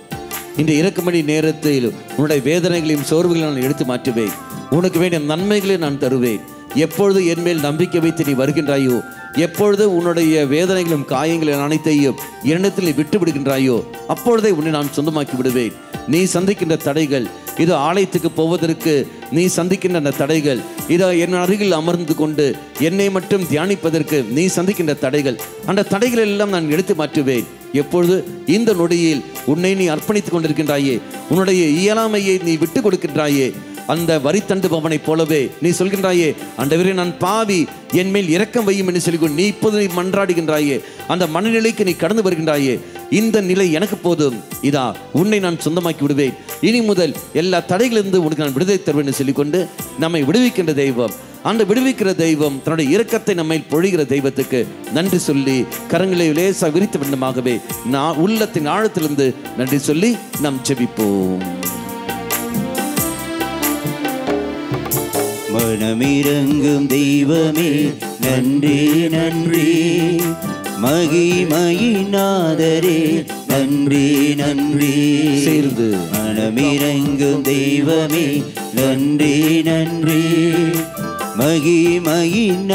இந்த இரக்கமணி நேரத்தில் உன்னுடைய வேதனைகளையும் சோர்வுகளையும் நான் எடுத்து மாற்றுவேன். உனக்கு வேண்டிய நன்மைகளை நான் தருவேன். எப்பொழுது என் மேல் நம்பிக்கை வைத்து நீ வருகின்றாயோ, எப்பொழுது உன்னுடைய வேதனைகளும் காயங்களும் அனைத்தையும் என்னிடத்தில் விட்டு விடுகின்றாயோ, அப்பொழுதே உன்னை நான் சொந்தமாக்கி விடுவேன். நீ சந்திக்கின்ற தடைகள், இதோ ஆலயத்துக்கு போவதற்கு நீ சந்திக்கின்ற அந்த தடைகள், இதோ என் அருகில் அமர்ந்து கொண்டு என்னை மட்டும் தியானிப்பதற்கு நீ சந்திக்கின்ற தடைகள், அந்த தடைகள் எல்லாம் நான் எடுத்து மாற்றுவேன். எப்பொழுது இந்த நொடியில் உன்னை நீ அர்ப்பணித்துக் கொண்டிருக்கின்றாயே, உன்னுடைய இயலாமையை நீ விட்டு கொடுக்கின்றாயே, அந்த வரி தண்டு பவனை போலவே நீ சொல்கின்றாயே, ஆண்டவரே நான் பாவி, என் மேல் இரக்கம் வையும் என்று சொல்லி நீ இப்போது நீ மன்றாடுகின்றாயே, அந்த மனநிலைக்கு நீ கடந்து வருகின்றாயே. இந்த நிலை எனக்கு போதும், இதா உன்னை நான் சொந்தமாக்கி விடுவேன். இனி முதல் எல்லா தடைகளிலிருந்து உனக்கு நான் விடுதலை தருவேன் என்று சொல்லிக்கொண்டு நம்மை விடுவிக்கின்ற தெய்வம், அந்த விடுவிக்கிற தெய்வம், தன்னுடைய இரக்கத்தை நம்மை பொழிகிற தெய்வத்துக்கு நன்றி சொல்லி கரங்களை லேசா விரித்த விண்ணமாகவே நான் உள்ளத்தின் ஆழத்திலிருந்து நன்றி சொல்லி நாம் ஜெபிப்போம். மனமிரங்கும் தெய்வமே நன்றி நன்றி. மகிமையினாதரே நன்றி நன்றி. சேர்ந்து மனமிரங்கும் தெய்வமே நன்றி நன்றி. மகிமையினாதரே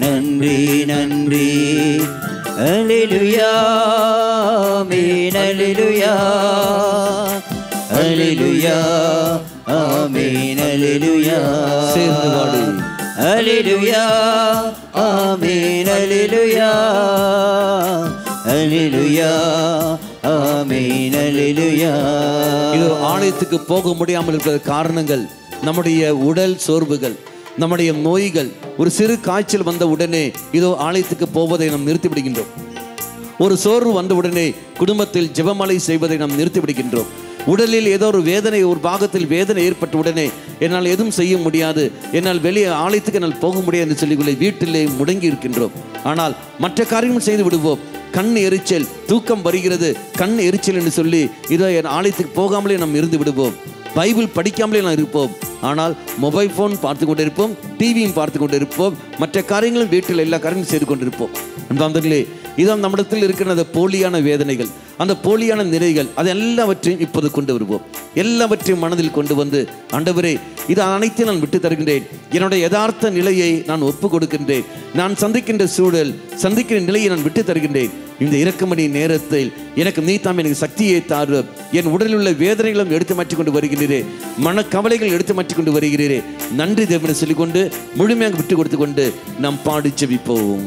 நன்றி நன்றி. அல்லேலூயா ஆமென் அல்லேலூயா அல்லேலூயா ஆமென் அல்லேலூயா. சேர்ந்து பாடு. அல்லேலூயா ஆமென் அல்லேலூயா அல்லேலூயா ஆமென் அல்லேலூயா. இது ஆலயத்துக்கு போக முடியாமல் இருக்கிற காரணங்கள் நம்முடைய உடல் சோர்வுகள், நம்முடைய நோய்கள். ஒரு சிறு காய்ச்சல் வந்த உடனே இதோ ஆலயத்துக்கு போவதை நாம் நிறுத்தி விடுகின்றோம். ஒரு சோர்வு வந்த உடனே குடும்பத்தில் ஜெபமாலை செய்வதை நாம் நிறுத்தி விடுகின்றோம். உடலில் ஏதோ ஒரு வேதனை, ஒரு பாகத்தில் வேதனை ஏற்பட்ட உடனே என்னால் எதுவும் செய்ய முடியாது, என்னால் வெளியே ஆலயத்துக்கு என்னால் போக முடியாது என்று சொல்லி வீட்டிலே முடங்கி இருக்கின்றோம். ஆனால் மற்ற காரியங்கள் செய்து விடுவோம். கண் எரிச்சல், தூக்கம் வருகிறது, கண் எரிச்சல் என்று சொல்லி இதோ என் ஆலயத்துக்கு போகாமலே நாம் இருந்து விடுவோம். பைபிள் படிக்காமலே நாம் இருப்போம். ஆனால் மொபைல் ஃபோன் பார்த்து கொண்டு இருப்போம், டிவியும் பார்த்து கொண்டு இருப்போம், மற்ற காரியங்களும் வீட்டில் எல்லா காரியங்களும் செய்து கொண்டிருப்போம். அன்பார்ந்தவர்களே, இதான் நம்மிடத்தில் இருக்கிற அந்த போலியான வேதனைகள், அந்த போலியான நிறைகள், அது எல்லாவற்றையும் இப்போது கொண்டு வருவோம். எல்லாவற்றையும் மனதில் கொண்டு வந்து, ஆண்டவரே இது அனைத்தையும் நான் விட்டு தருகின்றேன். என்னுடைய யதார்த்த நிலையை நான் ஒப்பு கொடுக்கின்றேன். நான் சந்திக்கின்ற சூழல், சந்திக்கின்ற நிலையை நான் விட்டு தருகின்றேன். இந்த இரக்கமணி நேரத்தில் எனக்கு நீ தாம் எனக்கு சக்தியை தாரு. என் உடலில் உள்ள வேதனைகளும் எடுத்து மாற்றிக் கொண்டு வருகிறீரே, மனக்கவலைகள் எடுத்து மாற்றிக் கொண்டு வருகிறீரே, நன்றி தேவனை சொல்லிக்கொண்டு முழுமையாக விட்டு கொடுத்து கொண்டு நாம் பாடி ஜெபிப்போம்.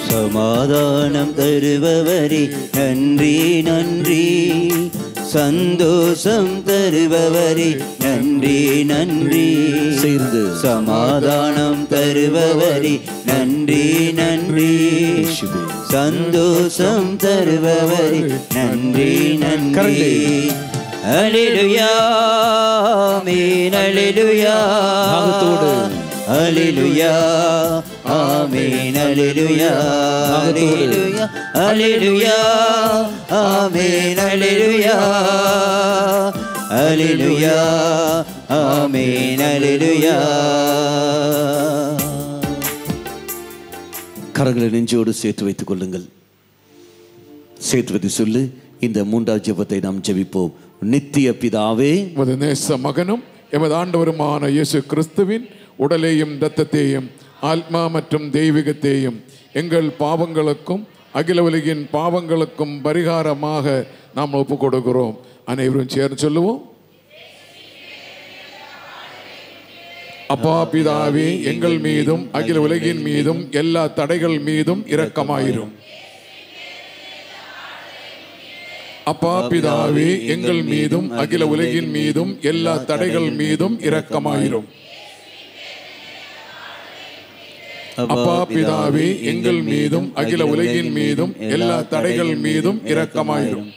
சமாதானம் தருபவரே நன்றி நன்றி. சந்தோஷம் தருபவரே நன்றி நன்றி. சேர்ந்து சமாதானம் தருபவரே நன்றி நன்றி. சந்தோஷம் தருபவரே நன்றி நன்றி. அல்லேலூயா ஆமென் அல்லேலூயா அல்லேலூயா ஆமென் அல்லேலூயா அல்லேலூயா அல்லேலூயா ஆமென் அல்லேலூயா அல்லேலூயா ஆமென் அல்லேலூயா. கரங்களை நெஞ்சோடு சேர்த்து வைத்துக் கொள்ளுங்கள். சேர்த்து வைத்து சொல்லு. இந்த மூன்றாவது ஜெபத்தை நாம் ஜெபிப்போம். நித்திய பிதாவே, உமது நேச மகனும் எமது ஆண்டவருமான இயேசு கிறிஸ்துவின் உடலையும் இரத்தத்தையும் ஆத்மா மற்றும் தெய்வீகத்தையும் எங்கள் பாவங்களுக்கும் அகில உலகின் பாவங்களுக்கும் பரிகாரமாக நாம் ஒப்புக் கொடுக்கிறோம். அனைவரும் சேர்ந்து சொல்லுவோம். அப்பா பிதாவே, எங்கள் மீதும் அகில உலகின் மீதும் எல்லா தடைகள் மீதும் இரக்கமாயிரும். அப்பா பிதாவே, எங்கள் மீதும் அகில உலகின் மீதும் எல்லா தடைகள் மீதும் இரக்கமாயிரும். அப்பா பிதாவே, எங்கள் மீதும் அகில உலகின் மீதும் எல்லா தடைகள் மீதும் இரக்கமாயிரும்.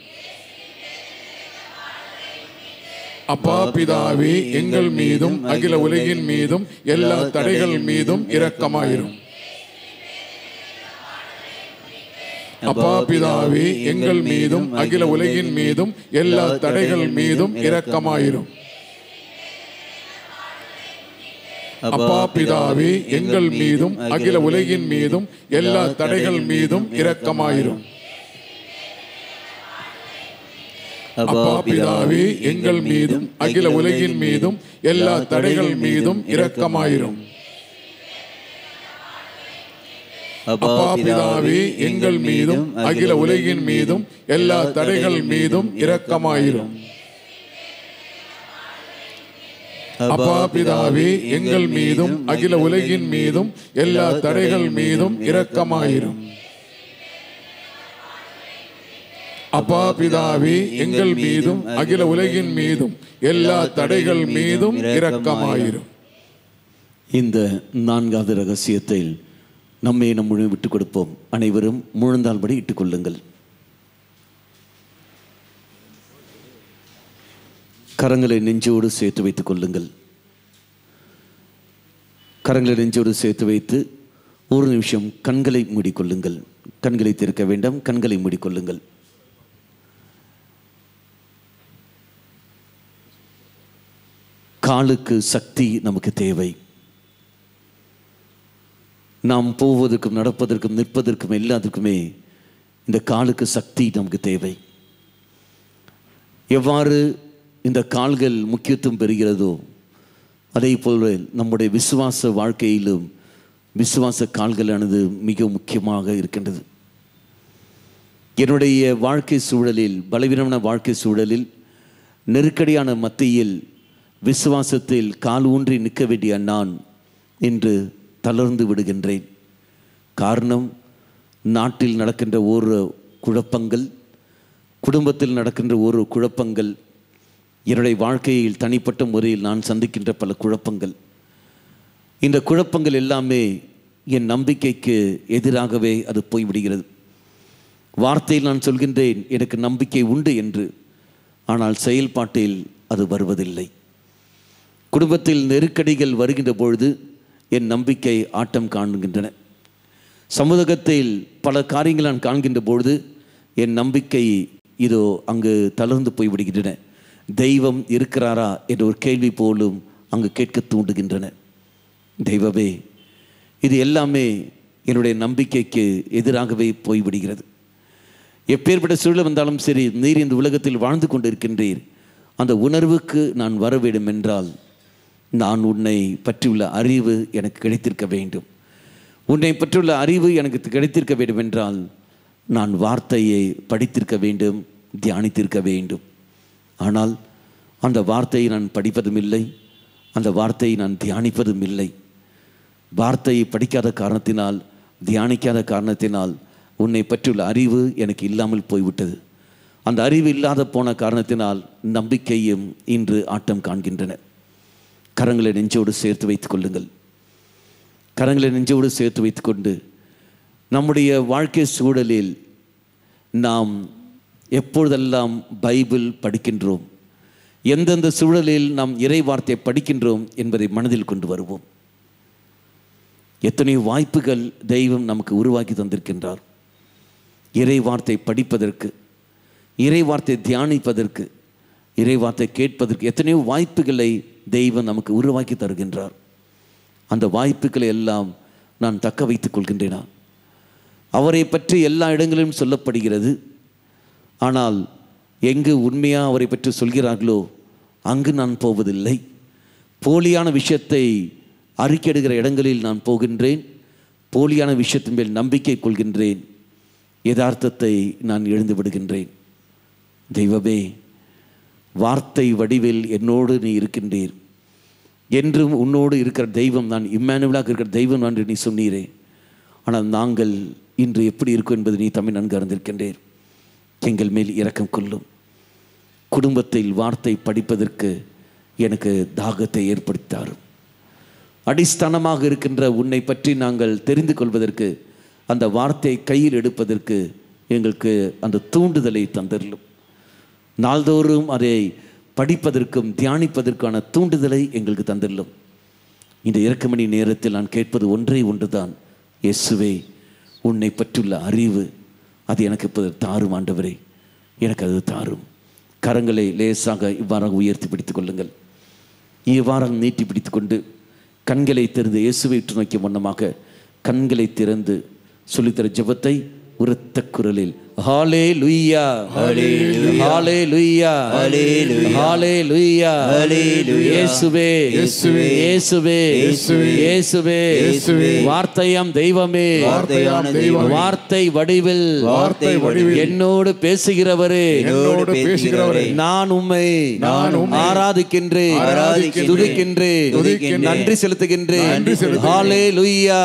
அப்பா பிதாவே, எங்கள் மீதும் அகில உலகின் மீதும் எல்லா தடைகள் மீதும் இரக்கமாயிரும். அப்பா பிதாவே, எங்கள் மீதும் அகில உலகின் மீதும் எல்லா தடைகள் மீதும் இரக்கமாயிரும். அப்பா பிதாவே, எங்கள் மீதும் அகில உலகின் மீதும் எல்லா தடைகள் மீதும் இரக்கமாயிரும். அப்பா பிதாவே, எங்கள் மீதும் அகில உலகின் மீதும் எல்லா தடைகள் மீதும் இரக்கமாயிரும். அப்பா பிதாவே, எங்கள் மீதும் அகில உலகின் மீதும் எல்லா தடைகள் மீதும் இரக்கமாயிரும். அப்பா பிதாவே, எங்கள் மீதும் அகில உலகின் மீதும் எல்லா தடைகள் மீதும் இரக்கமாயிரும். அப்பா பிதாவே, எங்கள் மீதும் அகில உலகின் மீதும் எல்லா தடைகள் மீதும் இரக்கமாயிரும். இந்த நான்காவது ரகசியத்தை நம்மை நம்முழு விட்டுக் கொடுப்போம். அனைவரும் முழந்தால்படி இட்டுக் கொள்ளுங்கள். கரங்களை நெஞ்சோடு சேர்த்து வைத்துக் கொள்ளுங்கள். கரங்களை நெஞ்சோடு சேர்த்து வைத்து ஒரு நிமிஷம் கண்களை மூடிக்கொள்ளுங்கள். கண்களை திறக்க வேண்டாம், கண்களை மூடிக்கொள்ளுங்கள். காலுக்கு சக்தி நமக்கு தேவை. நாம் போவதற்கும் நடப்பதற்கும் நிற்பதற்கும் எல்லாத்துக்குமே இந்த காலுக்கு சக்தி நமக்கு தேவை. எவ்வாறு இந்த கால்கள் முக்கியத்துவம் பெறுகிறதோ அதே போல நம்முடைய விசுவாச வாழ்க்கையிலும் விசுவாச கால்களானது மிக முக்கியமாக இருக்கின்றது. என்னுடைய வாழ்க்கை சூழலில், பலவீனமான வாழ்க்கை சூழலில், நெருக்கடியான மத்தியில் விசுவாசத்தில் கால் ஊன்றி நிற்க வேண்டிய நான் இன்று தளர்ந்து விடுகின்றேன். காரணம், நாட்டில் நடக்கின்ற ஒரு குழப்பங்கள், குடும்பத்தில் நடக்கின்ற ஒரு குழப்பங்கள், என்னுடைய வாழ்க்கையில் தனிப்பட்ட முறையில் நான் சந்திக்கின்ற பல குழப்பங்கள். இந்த குழப்பங்கள் எல்லாமே என் நம்பிக்கைக்கு எதிராகவே அது போய்விடுகிறது. வார்த்தையில் நான் சொல்கின்றேன் எனக்கு நம்பிக்கை உண்டு என்று, ஆனால் செயல்பாட்டில் அது வருவதில்லை. குடும்பத்தில் நெருக்கடிகள் வருகின்ற பொழுது என் நம்பிக்கை ஆட்டம் காண்கின்றன. சமூகத்தில் பல காரியங்கள் நான் காண்கின்ற பொழுது என் நம்பிக்கை இதோ அங்கு தளர்ந்து போய்விடுகின்றன. தெய்வம் இருக்கிறாரா என்ற ஒரு கேள்வி போலும் அங்கு கேட்க தூண்டுகின்றன. தெய்வமே, இது எல்லாமே என்னுடைய நம்பிக்கைக்கு எதிராகவே போய்விடுகிறது. எப்பேற்பட்ட சூழல் வந்தாலும் சரி, நீர் இந்த உலகத்தில் வாழ்ந்து கொண்டிருக்கின்றீர். அந்த உணர்வுக்கு நான் வர வேண்டும் என்றால் நான் உன்னை பற்றியுள்ள அறிவு எனக்கு கிடைத்திருக்க வேண்டும். உன்னை பற்றியுள்ள அறிவு எனக்கு கிடைத்திருக்க வேண்டும் என்றால் நான் வார்த்தையை படித்திருக்க வேண்டும், தியானித்திருக்க வேண்டும். ஆனால் அந்த வார்த்தையை நான் படிப்பதும் இல்லை, அந்த வார்த்தையை நான் தியானிப்பதும் இல்லை. வார்த்தையை படிக்காத காரணத்தினால், தியானிக்காத காரணத்தினால் உன்னை பற்றியுள்ள அறிவு எனக்கு இல்லாமல் போய்விட்டது. அந்த அறிவு இல்லாத போன காரணத்தினால் நம்பிக்கையும் இன்று ஆட்டம் காண்கின்றன. கரங்களை நெஞ்சோடு சேர்த்து வைத்துக் கொள்ளுங்கள். கரங்களை நெஞ்சோடு சேர்த்து வைத்துக்கொண்டு நம்முடைய வாழ்க்கை சூழலில் நாம் எப்பொழுதெல்லாம் பைபிள் படிக்கின்றோம், எந்தெந்த சூழலில் நாம் இறை வார்த்தையை படிக்கின்றோம் என்பதை மனதில் கொண்டு வருவோம். எத்தனை வாய்ப்புகள் தெய்வம் நமக்கு உருவாக்கி தந்திருக்கின்றார். இறை வார்த்தை படிப்பதற்கு, இறை வார்த்தை தியானிப்பதற்கு, இறை வார்த்தை கேட்பதற்கு எத்தனையோ வாய்ப்புகளை தெய்வம் நமக்கு உருவாக்கி தருகின்றார். அந்த வாய்ப்புகளை எல்லாம் நான் தக்க வைத்துக் கொள்கின்றேனா? அவரை பற்றி எல்லா இடங்களிலும் சொல்லப்படுகிறது. ஆனால் எங்கு உண்மையாக அவரை பற்றி சொல்கிறார்களோ அங்கு நான் போவதில்லை. போலியான விஷயத்தை அறிக்கையிடுகிற இடங்களில் நான் போகின்றேன். போலியான விஷயத்தின் மேல் நம்பிக்கை கொள்கின்றேன். யதார்த்தத்தை நான் எழுந்து விடுகின்றேன். தெய்வமே, வார்த்தை வடிவில் என்னோடு நீ இருக்கின்றீர். என்றும் உன்னோடு இருக்கிற தெய்வம் நான், இம்மானுவேலாக இருக்கிற தெய்வம் என்று நீ சொன்னீரே. ஆனால் நாங்கள் இன்று எப்படி இருக்கும் என்பது நீ தமிழ் நன்கு அறிந்திருக்கின்றீர். எங்கள் மேல் இரக்கம் கொள்ளும். குடும்பத்தில் வார்த்தை படிப்பதற்கு எனக்கு தாகத்தை ஏற்படுத்தாரும். அடிஸ்தானமாக இருக்கின்ற உன்னை பற்றி நாங்கள் தெரிந்து கொள்வதற்கு, அந்த வார்த்தையை கையில் எடுப்பதற்கு எங்களுக்கு அந்த தூண்டுதலை தந்தரலும். நாள்தோறும் அதை படிப்பதற்கும் தியானிப்பதற்கான தூண்டுதலை எங்களுக்கு தந்தரலும். இந்த இரக்கமணி நேரத்தில் நான் கேட்பது ஒன்றே ஒன்றுதான், இயேசுவே, உன்னை பற்றியுள்ள அறிவு அது எனக்கு இப்போது தாரும் ஆண்டவரே, எனக்கு அது தாரும். கரங்களை லேசாக இவ்வாறாக உயர்த்தி பிடித்துக் கொள்ளுங்கள். இவ்வாறாக நீட்டி பிடித்து கொண்டு கண்களை திறந்து இயேசுவை உற்று நோக்கிய வண்ணமாக கண்களை திறந்து சொல்லித்தர ஜெபத்தை உரத்த குரலில் ஹல்லேலூயா ஹல்லேலூயா ஹல்லேலூயா இயேசுவே இயேசுவே இயேசுவே வார்த்தையாம் தெய்வமே, வார்த்தை வடிவில் என்னோடு பேசுகிறவரே, நான் உம்மை ஆராதிக்கின்றேன், துதிக்கின்றேன், நன்றி செலுத்துகின்றேன். ஹல்லேலூயா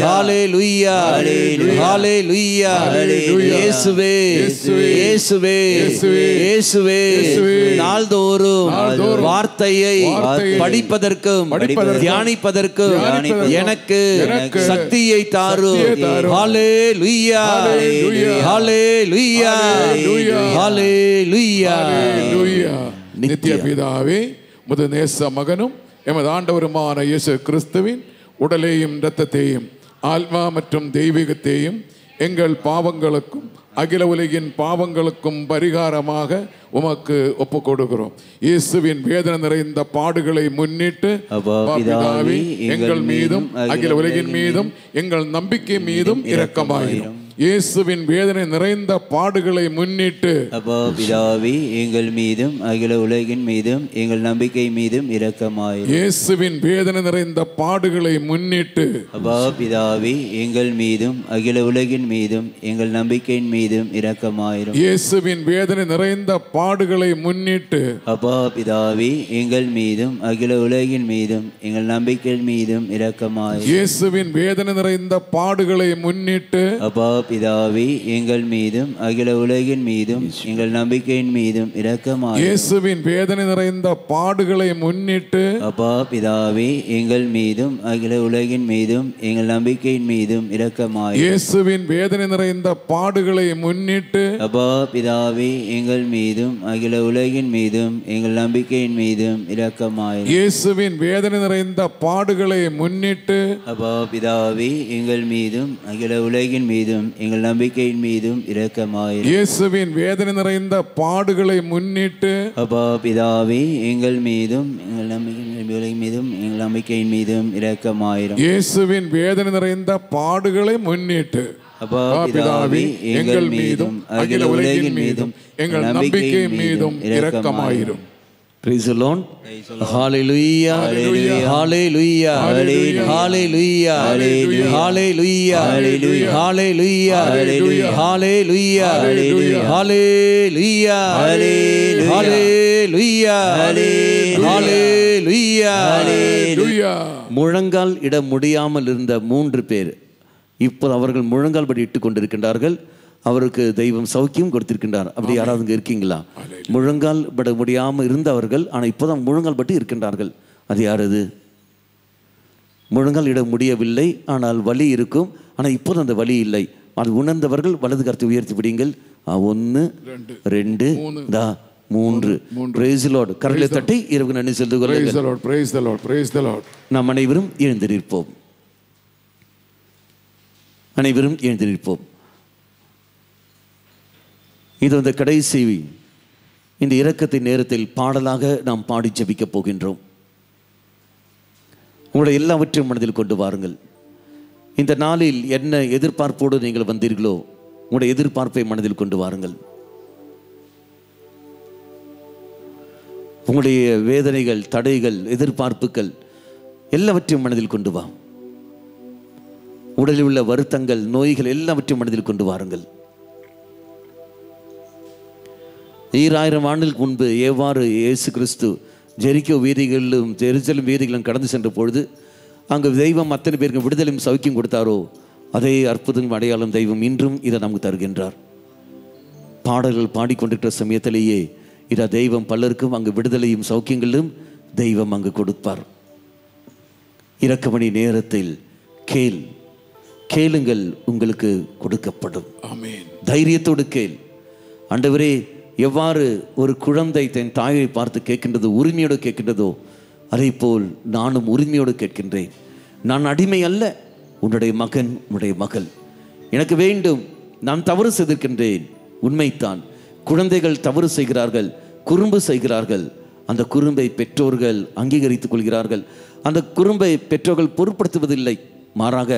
ஹல்லேலூயா ஹல்லேலூயா இயேசுவே இயேசுவே இயேசுவே நாள்தோறும் வார்த்தையை படிப்பதற்கும் தியானிப்பதற்கும் எனக்கு சக்தியை தாரும். ஹல்லேலூயா ஹல்லேலூயா ஹல்லேலூயா. நித்திய பிதாவே, முது நேச மகனும் எமது ஆண்டவருமான இயேசு கிறிஸ்துவின் உடலையும் இரத்தத்தையும் ஆத்மா மற்றும் தெய்வீகத்தையும் எங்கள் பாவங்களுக்கும் அகில உலகின் பாவங்களுக்கும் பரிகாரமாக உமக்கு ஒப்பு கொடுக்கிறோம். இயேசுவின் வேதனை நிறைந்த பாடுகளை முன்னிட்டு பிதாவே, எங்கள் மீதும் அகில உலகின் மீதும் எங்கள் நம்பிக்கை மீதும் இரக்கமாயிரும். இயேசுவின் வேதனை நிறைந்த பாடுகளை முன்னிட்டு பிதாவே, எங்கள் மீதும் அகில உலகின் மீதும் எங்கள் நம்பிக்கை மீதும் இரக்கமாயிரும். இயேசுவின் வேதனை நிறைந்த பாடுகளை முன்னிட்டு பிதாவே, எங்கள் மீதும் அகில உலகின் மீதும் எங்கள் நம்பிக்கையின் மீதும் இரக்கமாயிரும். இயேசுவின் வேதனை நிறைந்த பாடுகளை முன்னிட்டு பிதாவே, எங்கள் மீதும் அகில உலகின் மீதும் எங்கள் நம்பிக்கையின் மீதும் இரக்கமாயிரும். இயேசுவின் வேதனை நிறைந்த பாடுகளை முன்னிட்டு பிதாவே, எங்கள் மீதும் அகில உலகின் மீதும் எங்கள் நம்பிக்கையின் மீதும் இரக்கமாயிரும். இயேசுவின் வேதனை நிறைந்த பாடுகளை முன்னிட்டு பிதாவே, எங்கள் மீதும் அகில உலகின் மீதும் எங்கள் நம்பிக்கையின் மீதும் இரக்கமாயிரும். இயேசுவின் வேதனை நிறைந்த பாடுகளை முன்னிட்டு பிதாவே, எங்கள் மீதும் அகில உலகின் மீதும் எங்கள் நம்பிக்கையின் மீதும் இரக்கமாயிரும். இயேசுவின் வேதனை நிறைந்த பாடுகளை முன்னிட்டு பிதாவே, எங்கள் மீதும் அகில உலகின் மீதும் எங்கள் நம்பிக்கையின் மீதும் இரக்கமாயிரும். இயேசுவின் வேதனை நிறைந்த பாடுகளை முன்னிட்டு பிதாவே, எங்கள் மீதும் எங்கள் நம்பிக்கையின் மீதும் எங்கள் நம்பிக்கையின் மீதும் இரக்கமாயிரும். இயேசுவின் வேதனை நிறைந்த பாடுகளை முன்னிட்டு பிதாவே, எங்கள் மீதும் அகில உலகின் மீதும் எங்கள் நம்பிக்கை மீதும் இரக்கமாயிரும். Praise the Lord. Hallelujah. Hallelujah. Hallelujah. Hallelujah. Hallelujah. Hallelujah. Hallelujah. Hallelujah. Hallelujah. முழங்கால் இட முடியாமல் இருந்த 3 பேர் இப்போது அவர்கள் முழங்கால் படி இட்டு கொண்டிருக்கின்றார்கள். அவருக்கு தெய்வம் சௌக்கியம் கொடுத்திருக்கின்றார். அப்படி யாராவது இங்கே இருக்கீங்களா? முழங்கால் பட முடியாமல் இருந்தவர்கள் ஆனால் இப்போதான் முழங்கால் பட்டு இருக்கின்றார்கள். அது யாரது? முழங்கால் இட முடியவில்லை, ஆனால் வலி இருக்கும். ஆனால் இப்போது அந்த வலி இல்லை. அது உணர்ந்தவர்கள் வலது கரத்தை உயர்த்தி பிடிங்கள். 1 2 3. Praise the Lord. கரங்களை தட்டி இறைவனுக்கு நன்றி செலுத்துகிறோம். நாம் அனைவரும் எழுந்து நிற்போம். அனைவரும் எழுந்து நிற்போம். இது அந்த கடைசி இந்த இரக்கத்தின் நேரத்தில் பாடலாக நாம் பாடி ஜெபிக்கப் போகின்றோம். உங்களுடைய எல்லாவற்றையும் மனதில் கொண்டு வாருங்கள். இந்த நாளில் என்ன எதிர்பார்ப்போடு நீங்கள் வந்தீர்களோ உங்களுடைய எதிர்பார்ப்பை மனதில் கொண்டு வாருங்கள். உங்களுடைய வேதனைகள், தடைகள், எதிர்பார்ப்புகள் எல்லாவற்றையும் மனதில் கொண்டு வா. உடலில் உள்ள வருத்தங்கள், நோய்கள் எல்லாவற்றையும் மனதில் கொண்டு வாருங்கள். 2000 ஆண்டுகளுக்கு முன்பு எவ்வாறு இயேசு கிறிஸ்து ஜெரிக்கோ வீதிகளிலும் ஜெருசலேம் வீதிகளிலும் கடந்து சென்ற பொழுது அங்கு தெய்வம் அத்தனை பேருக்கு விடுதலையும் சௌக்கியம் கொடுத்தாரோ அதே அற்புதம் அடையாளம் தெய்வம் இன்றும் இதை நமக்கு தருகின்றார். பாடல்கள் பாடிக்கொண்டிருக்கிற சமயத்திலேயே இதை தெய்வம் பலருக்கும் அங்கு விடுதலையும் சௌக்கியங்களும் தெய்வம் அங்கு கொடுப்பார். இரக்கமணி நேரத்தில் கேளுங்கள், உங்களுக்கு கொடுக்கப்படும். ஆமென். தைரியத்தோடு கேள். ஆண்டவரே, எவ்வாறு ஒரு குழந்தை தன் தாயை பார்த்து கேட்கின்றதோ, உரிமையோடு கேட்கின்றதோ, அதே போல் நானும் உரிமையோடு கேட்கின்றேன். நான் அடிமை அல்ல, உன்னுடைய மகன், உன்னுடைய மகள் எனக்கு வேண்டும். நான் தவறு செய்திருக்கின்றேன், உண்மைத்தான். குழந்தைகள் தவறு செய்கிறார்கள், குறும்பு செய்கிறார்கள். அந்த குறும்பை பெற்றோர்கள் அங்கீகரித்துக் கொள்கிறார்கள். அந்த குறும்பை பெற்றோர்கள் பொருட்படுத்துவதில்லை, மாறாக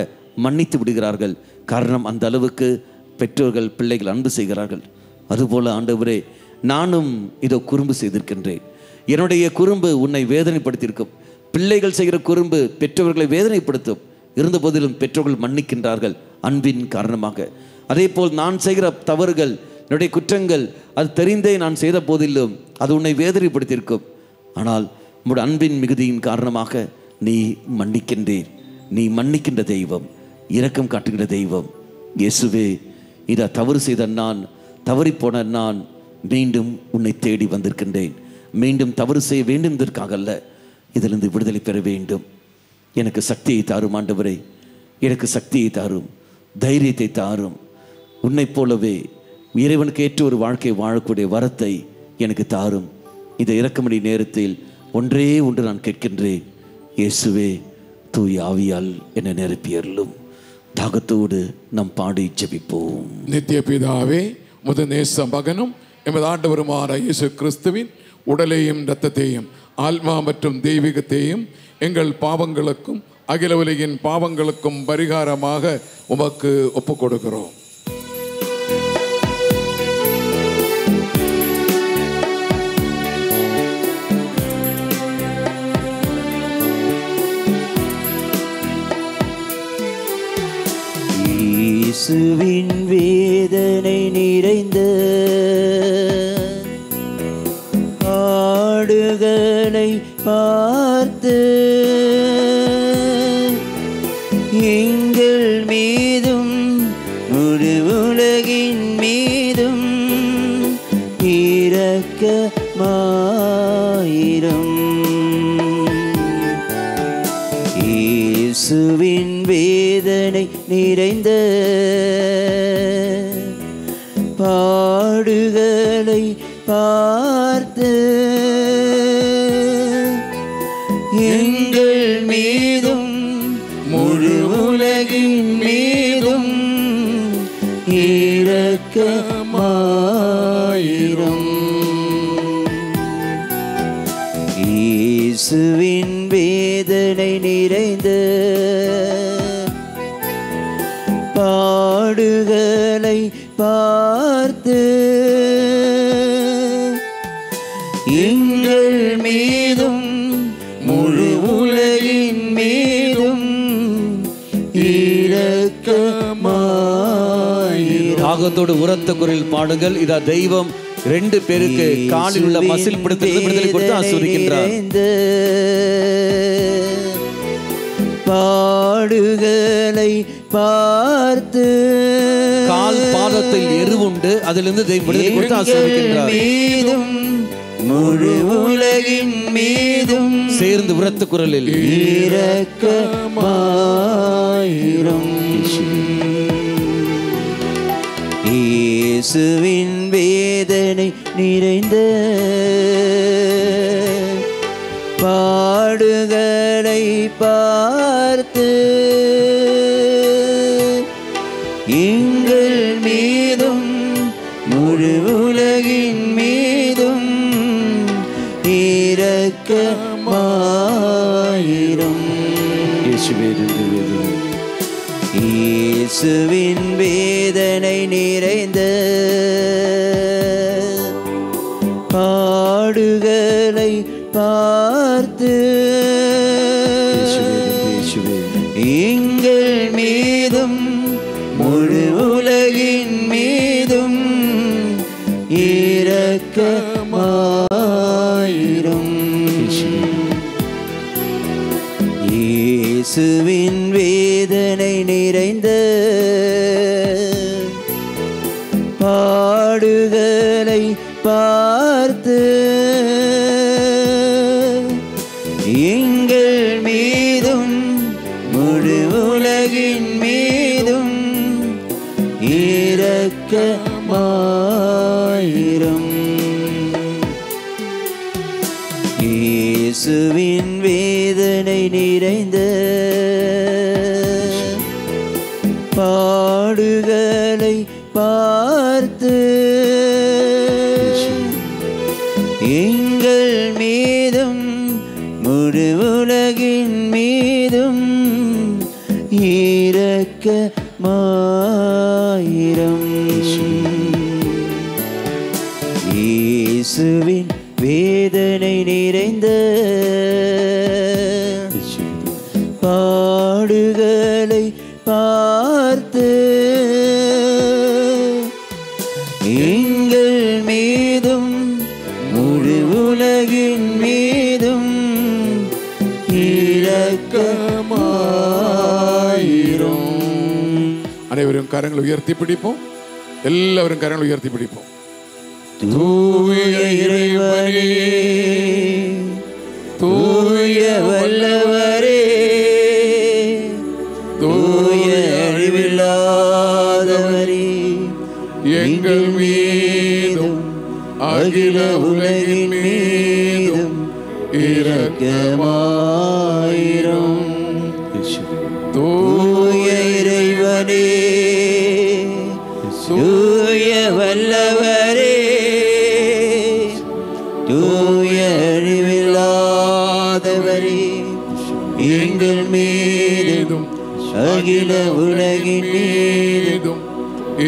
மன்னித்து விடுகிறார்கள். காரணம், அந்த அளவுக்கு பெற்றோர்கள் பிள்ளைகள் அன்பு செய்கிறார்கள். அதுபோல ஆண்டவரே, நானும் இதோ குறும்பு செய்திருக்கின்றேன். என்னுடைய குறும்பு உன்னை வேதனைப்படுத்தியிருக்கும். பிள்ளைகள் செய்கிற குறும்பு பெற்றோர்களை வேதனைப்படுத்தும். இருந்த போதிலும் பெற்றோர்கள் மன்னிக்கின்றார்கள் அன்பின் காரணமாக. அதே போல் நான் செய்கிற தவறுகள், என்னுடைய குற்றங்கள், அது தெரிந்தே நான் செய்த போதிலும் அது உன்னை வேதனைப்படுத்தியிருக்கும். ஆனால் உன்னுடைய அன்பின் மிகுதியின் காரணமாக நீ மன்னிக்கின்றேன். நீ மன்னிக்கின்ற தெய்வம், இரக்கம் காட்டுகின்ற தெய்வம். இயேசுவே, இதை தவறு செய்த நான், தவறிப்போன நான் மீண்டும் உன்னை தேடி வந்திருக்கின்றேன். மீண்டும் தவறு செய்ய வேண்டும் என்பதற்காக அல்ல, இதிலிருந்து விடுதலை பெற வேண்டும். எனக்கு சக்தியை தாரும் ஆண்டவரே, எனக்கு சக்தியை தாரும், தைரியத்தை தாரும். உன்னை போலவே இறைவனுக்கு ஏற்ற ஒரு வாழ்க்கை வாழக்கூடிய வரத்தை எனக்கு தாரும். இந்த இரக்கமணி நேரத்தில் ஒன்றே ஒன்று நான் கேட்கின்றேன். இயேசுவே, தூய ஆவியால் என்னை நிரப்பியருளும். தாகத்தோடு நம் பாடி ஜெபிப்போம். நித்திய பிதாவே, உமது நேச மகனும் எமது ஆண்டவருமான இயேசு கிறிஸ்துவின் உடலையும் இரத்தத்தையும் ஆத்மா மற்றும் தெய்வீகத்தையும் எங்கள் பாவங்களுக்கும் அகில உலகின் பாவங்களுக்கும் பரிகாரமாக உமக்கு ஒப்புக் கொடுக்கிறோம். இயேசுவின் வேதனை நிறைந்த ஆடுகளை பார்த்து எங்கள் மீதும் முழு உலகின் மீதும் இரக்கமாயிரும். இயேசுவின் வேதனை நிறைந்த பாடுகளை பார்த்து எங்கள் மீதும் முழு உலகின் மீதும் இரக்கமாயிரும். இயேசுவின் வேதனை நிறைந்த பாடுகளை பார்த்து எங்கள் மீதும் முழு உலகின் மீதும் இரக்கமாயிரும். தாகத்தோடு உரத்த குரலில் பாடுங்கள். இதா தெய்வம் 2 பேருக்கு காலில் உள்ள மசில் பிடித்து விடுதலை கொடுத்து ஆசீர்வதிக்கின்றார். பாடுகளை பார்த்து கால் பாதத்தில் எருவுண்டு, அதிலிருந்து தெய்வம் விடுதலை கொடுத்து ஆசீர்வதிக்கின்றார். மீதும் முழு உலகின் மீதும் சேர்ந்து உரத்த குரலில் இரக்கமாயிரும். இயேசுவின் வேதனை நிறைந்த பாடுகளை பார்த்து எங்கள் மீதும் முழு உலகின் மீதும் இரக்கமாயிரும். இயேசுவின் வேதனை நிறைந்த பாடுகளை பார்த்து எங்கள் மீதும் முழு உலகின் மீதும் இரக்கமாயிரும். இயேசுவின் வேதனை நிறைந்த பாடுகளை பார்த்து எங்கள் மீதும் முழு உலகின் மீதும் இரக்கமாயிரும். இயேசுவின் வேதனை நிறைந்த பாடுகளை பார்த்து எங்கள் மீதும் முழு உலகின் மீதும் இரக்கமாயிரும். இயேசுவின் வேதனை நிறைந்த பாடுகளை பார்த்து எங்கள் மீதும் முழு உலகின் மீதும் இரக்கமாயிரும். அனைவரும் கரங்களை உயர்த்தி பிடிப்போம். எல்லாரும் கரங்களை உயர்த்தி பிடிப்போம். தூய இறைவனே, தூய வல்லவரே, தூய அழிவில்லாதவரே, எங்கள் மீதும் அகில உலகின் மீதும் இரக்கமாயிரும். தூய இறைவனே, தூய வல்லவரே, தூய அழிவில்லாதவரே, எங்கள் மீதும் அகில உலகின் மீதும்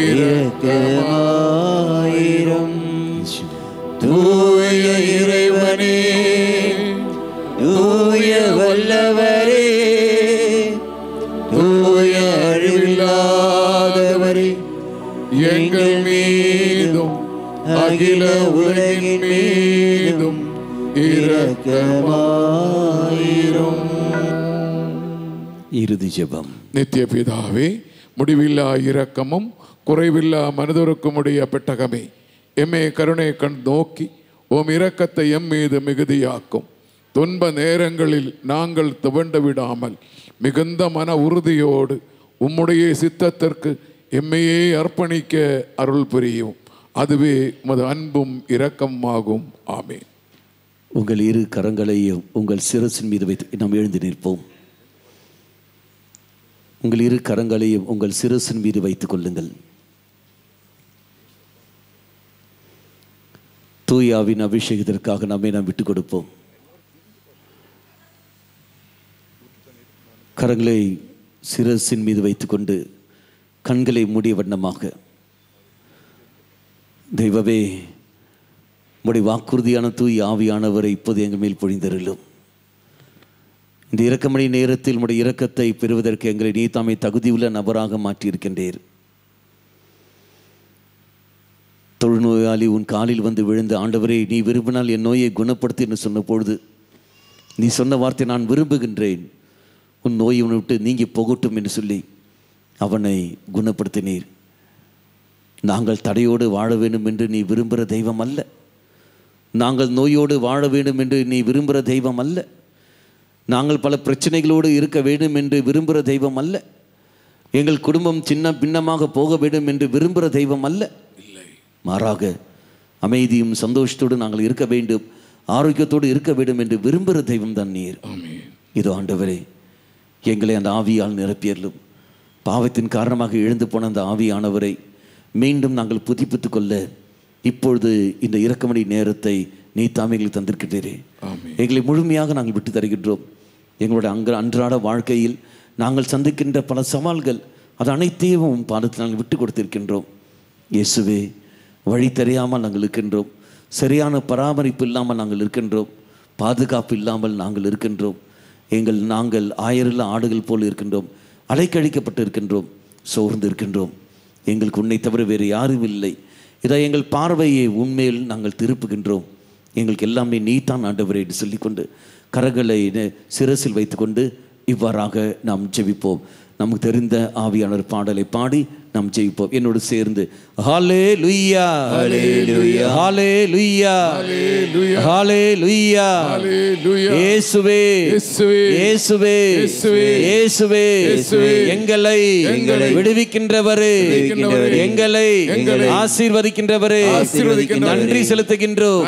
இரக்கமாயிரும். தூய இறைவனே, தூய வல்லவரே, தூய அழிவில்லாதவரே, எங்கள் மீதும் அகில உலகின் மீதும் இரக்கமாயிரும். இறுதி ஜெபம். நித்திய பிதாவே, முடிவில்லா இரக்கமும் குறைவில்லா மனதுருக்குமுடைய பெட்டகமே, எம்மை கருணை கண் நோக்கி உம் இரக்கத்தை எம் மீது மிகுதியாக்கும். துன்ப நேரங்களில் நாங்கள் துவண்டு விடாமல் மிகுந்த மன உறுதியோடு உம்முடைய சித்தத்திற்கு எம்மையே அர்ப்பணிக்க அருள் புரியும். அதுவே உமது அன்பும் இரக்கமாகும். ஆமென். உங்கள் இரு கரங்களையும் உங்கள் சிரசின் மீது வைத்து நாம் எழுந்து நிற்போம். உங்கள் இரு கரங்களையும் உங்கள் சிரசின் மீது வைத்துக் கொள்ளுங்கள். தூயாவின் அபிஷேகத்திற்காக நம்மை நாம் விட்டுக் கொடுப்போம். கரங்களை சிரசின் மீது வைத்துக்கொண்டு கண்களை மூடிய வண்ணமாக, தெய்வமே, உம்முடைய வாக்குறுதியான தூய் ஆவியானவரை இப்போது எங்கள் மேல் பொழிந்தருளும். இந்த இரக்கமணி நேரத்தில் உம்முடைய இரக்கத்தை பெறுவதற்கு எங்களை நீ தாமே தகுதியுள்ள நபராக மாற்றியிருக்கின்றீர். தொழுநோயாளி உன் காலில் வந்து விழுந்து, ஆண்டவரே, நீ விரும்பினால் என் நோயை குணப்படுத்து என்று சொன்ன பொழுது நீ சொன்ன வார்த்தை, நான் விரும்புகின்றேன், உன் நோயை உன்னை விட்டு நீங்கி போகட்டும் என்று சொல்லி அவனை குணப்படுத்தினீர். நாங்கள் தடையோடு வாழ வேண்டும் என்று நீ விரும்புகிற தெய்வம் அல்ல. நாங்கள் நோயோடு வாழ வேண்டும் என்று நீ விரும்புகிற தெய்வம் அல்ல. நாங்கள் பல பிரச்சனைகளோடு இருக்க வேண்டும் என்று விரும்புகிற தெய்வம் அல்ல. எங்கள் குடும்பம் சின்ன பின்னமாக போக வேண்டும் என்று விரும்புகிற தெய்வம் அல்ல. மாறாக அமைதியும் சந்தோஷத்தோடு நாங்கள் இருக்க வேண்டும், ஆரோக்கியத்தோடு இருக்க வேண்டும் என்று விரும்புகிற தெய்வம் தான் நீர். இதோ ஆண்டவரே, எங்களை அந்த ஆவியால் நிரப்பியலும். பாவத்தின் காரணமாக எழுந்து போன அந்த ஆவியானவரை மீண்டும் நாங்கள் புதுப்பித்துக் கொள்ள இப்பொழுது இந்த இரக்கமணி நேரத்தை நீ தாமே எங்களுக்கு தந்திருக்கிறீரே. எங்களை முழுமையாக நாங்கள் விட்டு தருகின்றோம். எங்களுடைய அன்றாட வாழ்க்கையில் நாங்கள் சந்திக்கின்ற பல சவால்கள், அது அனைத்தையும் பாதத்தில் நாங்கள் விட்டு கொடுத்திருக்கின்றோம். இயேசுவே, வழி தெரியாமல் நாங்கள் இருக்கின்றோம். சரியான பராமரிப்பு இல்லாமல் நாங்கள் இருக்கின்றோம். பாதுகாப்பு இல்லாமல் நாங்கள் இருக்கின்றோம். நாங்கள் ஆயிரல்ல ஆடுகள் போல் இருக்கின்றோம். அலைக்கழிக்கப்பட்டு இருக்கின்றோம். சோர்ந்து இருக்கின்றோம். எங்களுக்கு உன்னை தவிர வேறு யாரும் இல்லை. இதை எங்கள் பார்வையை உண்மையில் நாங்கள் திருப்புகின்றோம். எங்களுக்கு எல்லாமே நீதான் ஆண்டவரே என்று சொல்லிக்கொண்டு கரங்களை சிரசில் வைத்துக்கொண்டு இவ்வாறாக நாம் ஜெபிப்போம். நமக்கு தெரிந்த ஆவியானவர் பாடலை பாடி நாம் ஜெயிப்போம். என்னோடு சேர்ந்து ஹல்லேலூயா ஹல்லேலூயா ஹல்லேலூயா ஹல்லேலூயா ஹல்லேலூயா ஹல்லேலூயா இயேசுவே இயேசுவே இயேசுவே இயேசுவே இயேசுவே இயேசுவே எங்களை விடுவிக்கின்றவரே எங்களை ஆசீர்வதிக்கின்றவரே நன்றி செலுத்துகின்றோம்.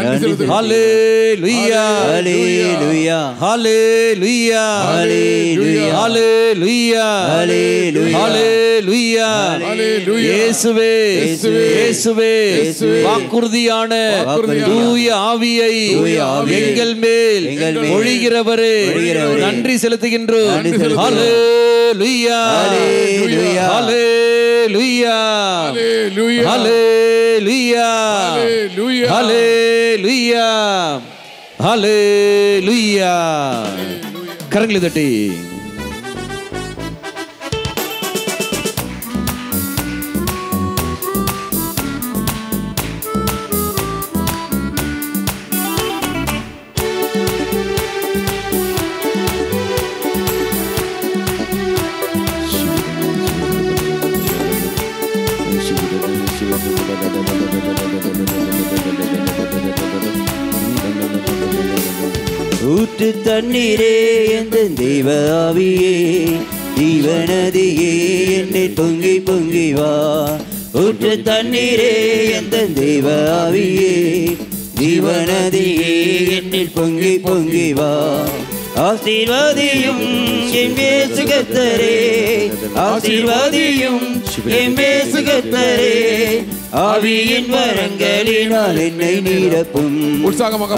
ஹல்லேலூயா ஹல்லேலூயா ஹல்லேலூயா ஹல்லேலூயா ஹல்லேலூயா ஹல்லேலூயா ஹல்லேலூயா இயேசுவே இயேசுவே வாக்குறுதியான தூய ஆவியை எங்கள் மேல் பொழிகிறவரே நன்றி செலுத்துகின்றோம். ஹல்லேலூயா ஹல்லேலூயா ஹல்லேலூயா ஹல்லேலூயா ஹல்லேலூயா ஹல்லேலூயா. கரங்களை தட்டி ஊற்று தண்ணீரே எந்த தெய்வ ஆவியே ஜீவநதியே என்னை பொங்கி பொங்கி வா. ஊற்று தண்ணீரே எந்த தெய்வ ஆவியே ஜீவநதியே என்னில் பொங்கி பொங்கி வா. ஆசீர்வாதியும் என் இயேசு கர்த்தரே ஆசீர்வாதியும் என் இயேசு கர்த்தரே ஆவியின் வரங்களினால் என்னை நிரப்பும்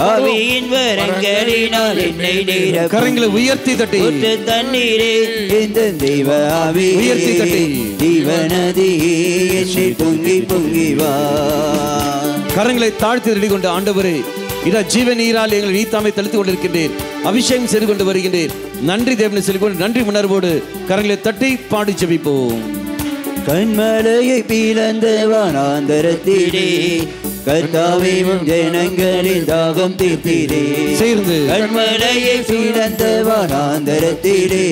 ஆவியின் வரங்களினால் என்னை நிரப்பும். கரங்களை உயர்த்தி தட்டி ஊற்று தண்ணீரே இந்த தெய்வ ஆவி உயர்த்தி தட்டி ஜீவநதியே என்னை பொங்கி பொங்கி வா. கரங்களை தாழ்த்தி ரெடி கொண்டு ஆண்டவரே இதா ஜீவ நீரால் எங்களை நீத்தாமை தெளித்துக் கொண்டிருக்கின்றேன், அபிஷேகம் செய்து கொண்டு வருகின்றேன். நன்றி தேவனை சொல்லிக்கொண்டு நன்றி உணர்வோடு கரங்களை தட்டி பாடி ஜெபிப்போம். கண்மலையை பிளந்த வனாந்தரத்திலே கர்த்தாவே உம் ஜனங்களின் தாகம் தீர்த்தீரே. சேர்ந்து கண்மலையை பிளந்த வனாந்தரத்திலே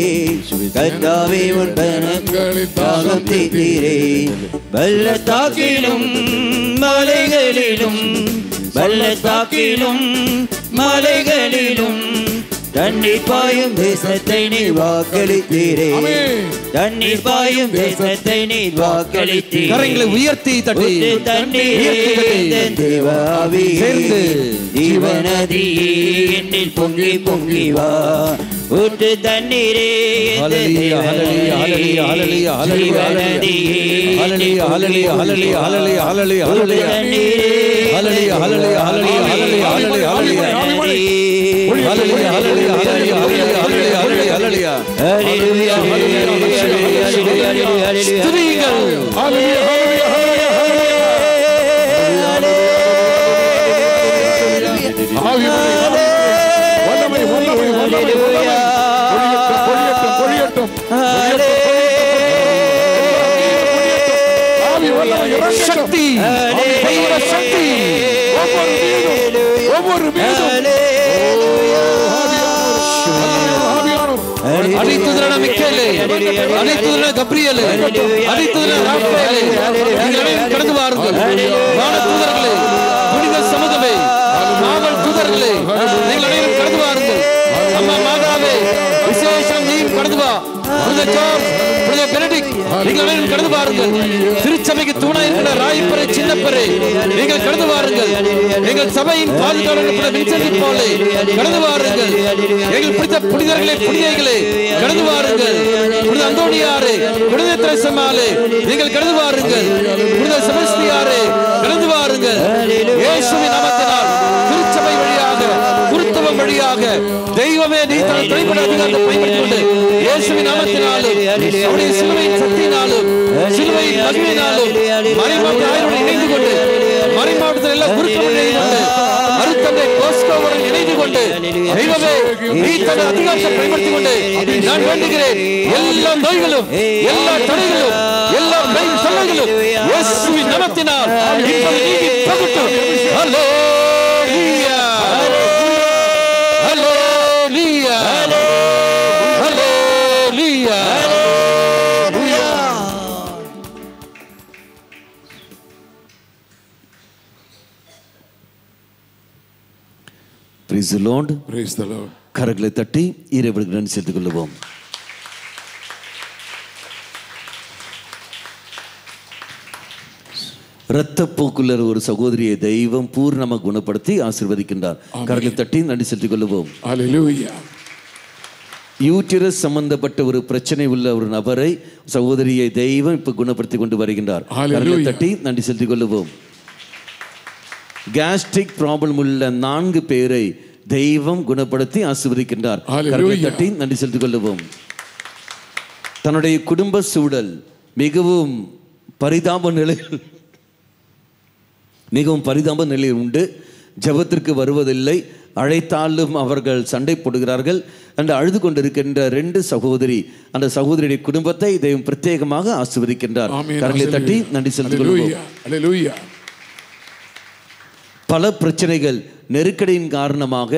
கர்த்தாவே உம் ஜனங்களின் தாகம் தீர்த்தீரே. பள்ளத்தாக்கிலும் மலைகளிலும் பள்ளத்தாக்கிலும் மலைகளிலும் தண்ணீர் பாயும் தேசத்தை நீர் வாக்களித்தீரே. தண்ணீர் பாயும் தேசத்தை நீர் வாக்களித்தீரே. கரங்களை உயர்த்தி தட்டி தண்ணீர் தேவ ஆவியே ஜீவநதியே என்னில் பொங்கி பொங்கி வா. ஊற்று தண்ணீரே ஹல்லேலூயா ஹல்லேலூயா ஹல்லேலூயா ஹல்லேலூயா ஹல்லேலூயா ஹல்லேலூயா ஹல்லேலூயா ஹல்லேலூயா ஹல்லேலூயா ஹல்லேலூயா ஹல்லேலூயா ஹல்லேலூயா ஹல்லேலூயா ஹல்லேலூயா ஹல்லேலூயா ஹல்லேலூயா ஹல்லேலூயா ஹல்லேலூயா ஹல்லேலூயா ஸ்துதிகள். சக்தி சக்தி ஒவ்வொரு அடித்துதன மிக்கேலே அடித்துதன கப்ரியேலே அடித்துதன ராஃபேலே நீங்களே கடந்து வாருங்கள். வானதூதர்களே புனித சமூகமே காவல் தூதர்களே நீங்களே கடந்து வாருங்கள். அம்மா மாதாவே விசேஷம் நீ கடந்து வா. புனித ஜார்ஜ் புனித பெனடிக்ட் நீங்களே கடந்து வாருங்கள். திருச்சபைக்கு தூணாய் இருக்கிற ராயப்பரே சின்னப்பரே நீங்கள் கடந்து வாருங்கள். எங்கள் சபையின் பாதுகாவலர் வின்சென்ட் போலே கடந்து வாருங்கள். எங்கள் பிடித்த புனிதர்களே புனிதைகளே கடந்து வாருங்கள். புனித அந்தோனியாரே புனித திரேசம்மாளே நீங்கள் கடந்து வாருங்கள். புனித செபஸ்தியாரே கடந்து வாருங்கள். இயேசுவின் நாமத்தினால் திருச்சபை வழியாக குருத்துவம் வழியாக தெய்வமே நீ தன் திரைப்பட அதிகாரத்தை பயன்படுத்திக் கொண்டு இயேசுவின் நாமத்தினாலும் அவருடைய சிலுவையின் சக்தியினாலும் சிலுவையின் மகிமையினாலும் மறைமாவட்ட ஆயரோடு இணைந்து கொண்டு மறைமாவட்டத்தில் எல்லாம் குருத்துவம் இணைந்து கொண்டு அருத்தந்தை கோஸ்கோவுடன் இணைந்து கொண்டு தெய்வமே நீ தன் அதிகாரத்தை பயன்படுத்திக் கொண்டு நான் வேண்டுகிறேன். எல்லா நோய்களும் எல்லா தடைகளும் எல்லா தொல்லைகளும் இயேசுவின் நாமத்தினால் இப்போது நீங்கி போகட்டும். ஹல்லேலூயா ஹல்லேலூயா ஹல்லேலூயா Praise the Lord. Praise the Lord. கரங்களை தட்டி இறைவனுக்கு நன்றி செலுத்திக் கொள்வோம். இரத்தப்போக்குள்ள ஒரு சகோதரியை தெய்வம் பூர்ணமாக குணப்படுத்தி ஆசீர்வதிக்கின்றார். கரங்களை தட்டி நன்றி செலுத்திக் கொள்வோம். Hallelujah. யூட்டிரஸ் சம்பந்தப்பட்ட ஒரு பிரச்சனை உள்ள ஒரு நபரை சகோதரியை தெய்வம் இப்ப குணப்படுத்தி கொண்டு வருகின்றார். கரங்களை தட்டி நன்றி செலுத்திக் கொள்வோம். கேஸ்ட்ரிக் ப்ராப்ளம் உள்ள 4 பேரை தெய்வம் குணப்படுத்தி ஆசீர்வதிக்கின்றார். கரங்களை தட்டி நன்றி செலுத்திக் கொள்வோம். தன்னுடைய குடும்ப சூழல் மிகவும் பரிதாப நிலையில் உண்டு. ஜெபத்திற்கு வருவதில்லை, அழைத்தாலும் அவர்கள் சண்டை போடுகிறார்கள் என்று அழுது கொண்டிருக்கின்ற 2 சகோதரி, அந்த சகோதரியுடைய குடும்பத்தை தெய்வம் பிரத்யேகமாக ஆசீர்வதிக்கின்றார். கரங்களை தட்டி நன்றி செலுத்திக் கொள்வோம். பல பிரச்சனைகள், நெருக்கடியின் காரணமாக,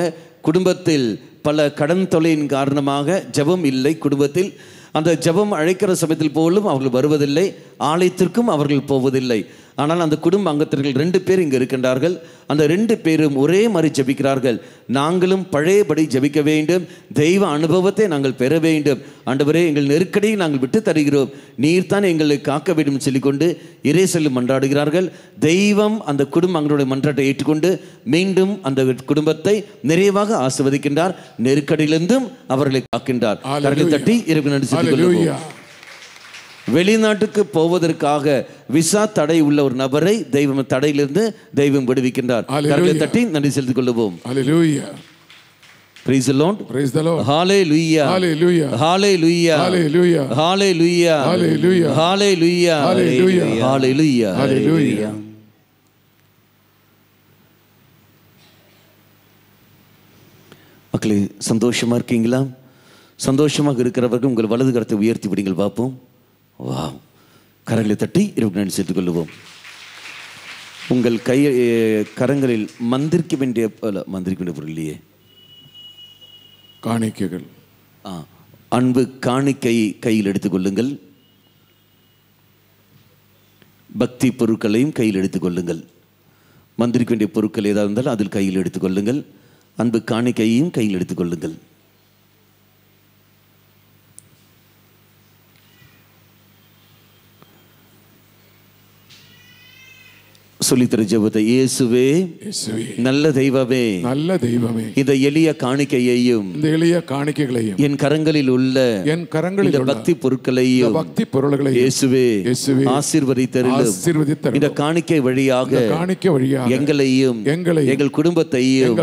குடும்பத்தில் பல கடன் தொல்லையின் காரணமாக ஜெபம் இல்லை குடும்பத்தில். அந்த ஜெபம் அழைக்கிற சமயத்தில் போலும் அவர்கள் வருவதில்லை, ஆலயத்திற்கும் அவர்கள் போவதில்லை. ஆனால் அந்த குடும்ப அங்கத்தினர்கள் 2 பேர் இங்கே இருக்கின்றார்கள். அந்த 2 பேரும் ஒரே மாதிரி ஜெபிக்கிறார்கள். நாங்களும் பழையபடி ஜெபிக்க வேண்டும், தெய்வ அனுபவத்தை நாங்கள் பெற வேண்டும். ஆண்டவரே, எங்கள் நெருக்கடியை நாங்கள் விட்டு தருகிறோம், நீர்தான் எங்களை காக்க வேண்டும் சொல்லிக்கொண்டு இறை சொல்லி மன்றாடுகிறார்கள். தெய்வம் அந்த குடும்ப அங்களுடைய மன்றாட்டை ஏற்றுக்கொண்டு மீண்டும் அந்த குடும்பத்தை நிறைவாக ஆசீர்வதிக்கின்றார். நெருக்கடியிலிருந்தும் அவர்களை காக்கின்றார். கரங்களை தட்டி இறைவனுக்கு நன்றி செலுத்திக் கொள்வோம். வெளிநாட்டுக்கு போவதற்காக விசா தடை உள்ள ஒரு நபரை தெய்வம் தடையிலிருந்து தெய்வம் விடுவிக்கின்றார். கரங்களை தட்டி நன்றி செலுத்திக் கொள்வோம். Hallelujah. Praise the Lord. Praise the Lord. Hallelujah. Hallelujah. Hallelujah. Hallelujah. Hallelujah. Hallelujah. Hallelujah. Hallelujah. Hallelujah. Hallelujah. மக்களே, சந்தோஷமா இருக்கீங்களா? சந்தோஷமாக இருக்கிறவர்கள் உங்கள் வலது கரத்தை உயர்த்தி விடுங்கள் பார்ப்போம். வா, கரங்களை தட்டி இறைவனுக்கு நன்றி செலுத்திக் கொள்வோம். உங்கள் கரங்களில் மந்திரிக்க வேண்டிய பொருள் இல்லையே, காணிக்கைகள், அன்பு காணிக்கை கையில் எடுத்துக் கொள்ளுங்கள். பக்தி பொருட்களையும் கையில் எடுத்துக் கொள்ளுங்கள். மந்திரிக்க வேண்டிய பொருட்கள் ஏதாவது இருந்தாலும் அதில் கையில் எடுத்துக் கொள்ளுங்கள். அன்பு காணிக்கையையும் கையில் எடுத்துக் கொள்ளுங்கள். சொல்லித்தர ஜெபத்தை. இயேசுவே, நல்ல தெய்வமே, நல்ல தெய்வமே, இந்த எளிய காணிக்கையையும் என் கரங்களில் உள்ள பக்தி பொருட்களையும் இயேசுவே ஆசீர்வதித்தருளும். இந்த காணிக்கை வழியாக எங்களையும் எங்கள் குடும்பத்தையும்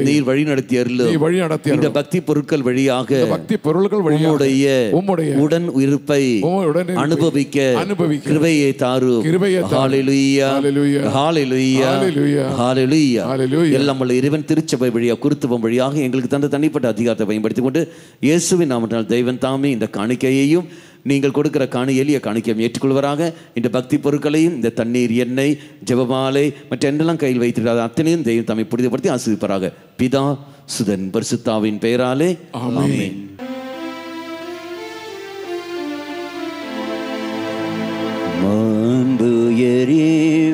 நீர் வழி நடத்தி அருளும். இந்த பக்தி பொருட்கள் வழியாக உம்முடைய உடன் இருப்பை அனுபவிக்க கிருபையை தாரும். ஹல்லேலூயா, ஹல்லேலூயா, ஹல்லேலூயா. எல்லாம் வல்ல இறைவன் திருச்சபை வழியாக, குருத்துவம் வழியாக எங்களுக்கு தந்த தனிப்பட்ட அதிகாரத்தை பயன்படுத்திக் கொண்டு இயேசுவின் நாமத்தினால் தெய்வன் தாமே இந்த காணிக்கையையும் நீங்கள் கொடுக்கிற எளிய காணிக்கையும் ஏற்றுக்கொள்வராக. இந்த பக்தி பொருட்களையும், இந்த தண்ணீர், எண்ணெய், ஜெபமாலை மற்ற என்னெல்லாம் கையில் வைத்திருக்கிறார் அத்தனையும் தெய்வம் தாமே புனிதப்படுத்தி ஆசீர்வதிப்பாராக. பிதா, சுதன், பரிசுத்தாவின் பெயராலே ஆமென்.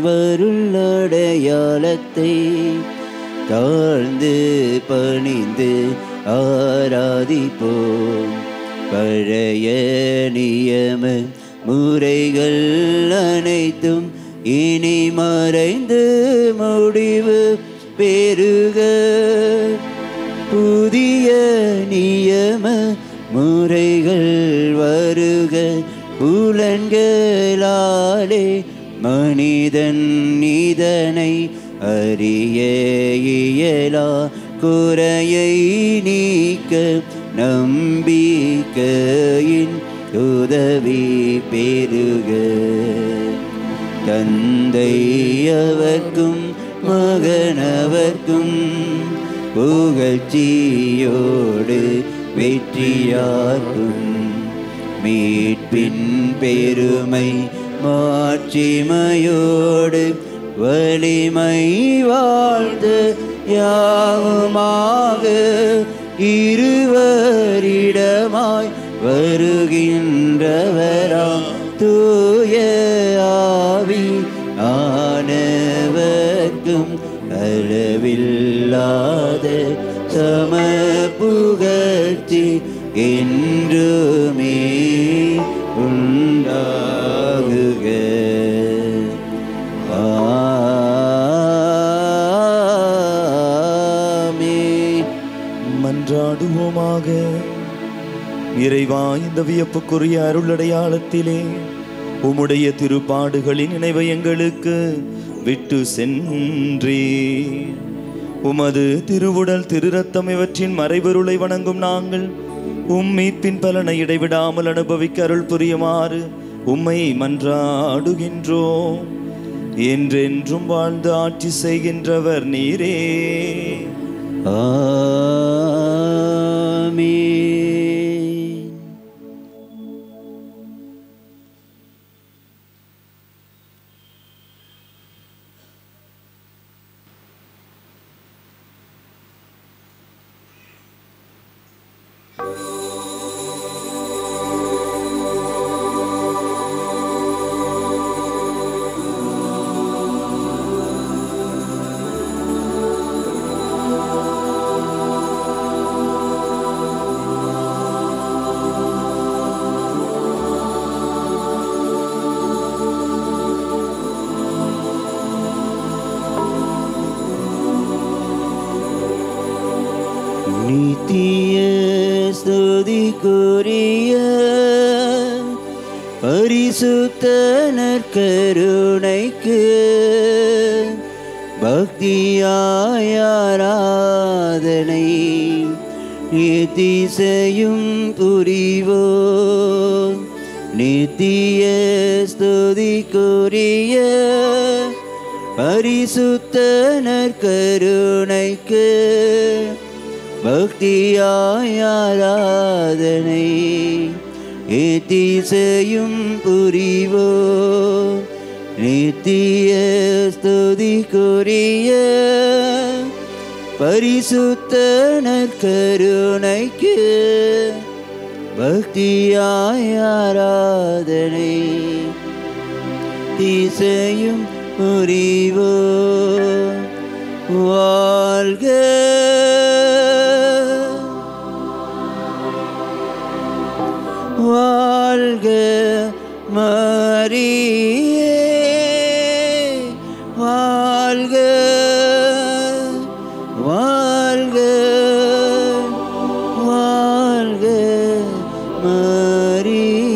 வருள்ளடையாளத்தை தாழ்ந்து பணிந்து ஆராதிப்போம். பழைய நியம முறைகள் அனைத்தும் இனி மறைந்து முடிவு பெறுக. புதிய நியம முறைகள் வருக. புலன்களாலே மனிதன் இதனை அறிய இயலா. குறையை நீக்க நம்பிக்கையின் உதவி பெறுக. தந்தை அவர்க்கும் மகனவர்க்கும் புகழ்ச்சியோடு வெற்றியாக்கும். மீட்பின் பெருமை மாட்சிமையோடு வலிமை வாழ்ந்து யாவுமாக இருவரிடமாய் வருகின்றவராம் தூய ஆவி ஆனவர்க்கும் அளவில்லாத சம புகழ்ச்சி என்றுமே உண்டாகுக. ஆமென். மன்றாடுவோமாக. இறைவா, இந்த வியப்புக்குரிய அருளடையாளத்திலே உம்முடைய திருப்பாடுகளின் நினைவை எங்களுக்கு விட்டு சென்றே. உமது திருவுடல் திருரத்தம் இவற்றின் மறைபொருளை வணங்கும் நாங்கள் மீட்பின் பலனை இடைவிடாமல் அனுபவிக்க அருள் புரியுமாறு உம்மை மன்றாடுகின்றோம். என்றென்றும் வாழ்ந்து ஆட்சி செய்கின்றவர் நீரே. ஆமென். நித்திய ஸ்துதிக்குரிய பரிசுத்த நற்கருணைக்கு பக்தியாய் ஆராதனை நித்திசையும் புரிவோம். நித்திய ஸ்துதிக்குரிய பரிசுத்த நற்கருணைக்கு பக்தியாய் ஆராதனை நித்திசையும் புரிவோம். நித்திய ஸ்துதிக்குரிய பரிசுத்த நற்கருணைக்கு பக்தியாய் ஆராதனை திசையும் புரிவோம். வாழ்க வாழ்க மரியே, வாழ்க வாழ்க வாழ்க மரியே.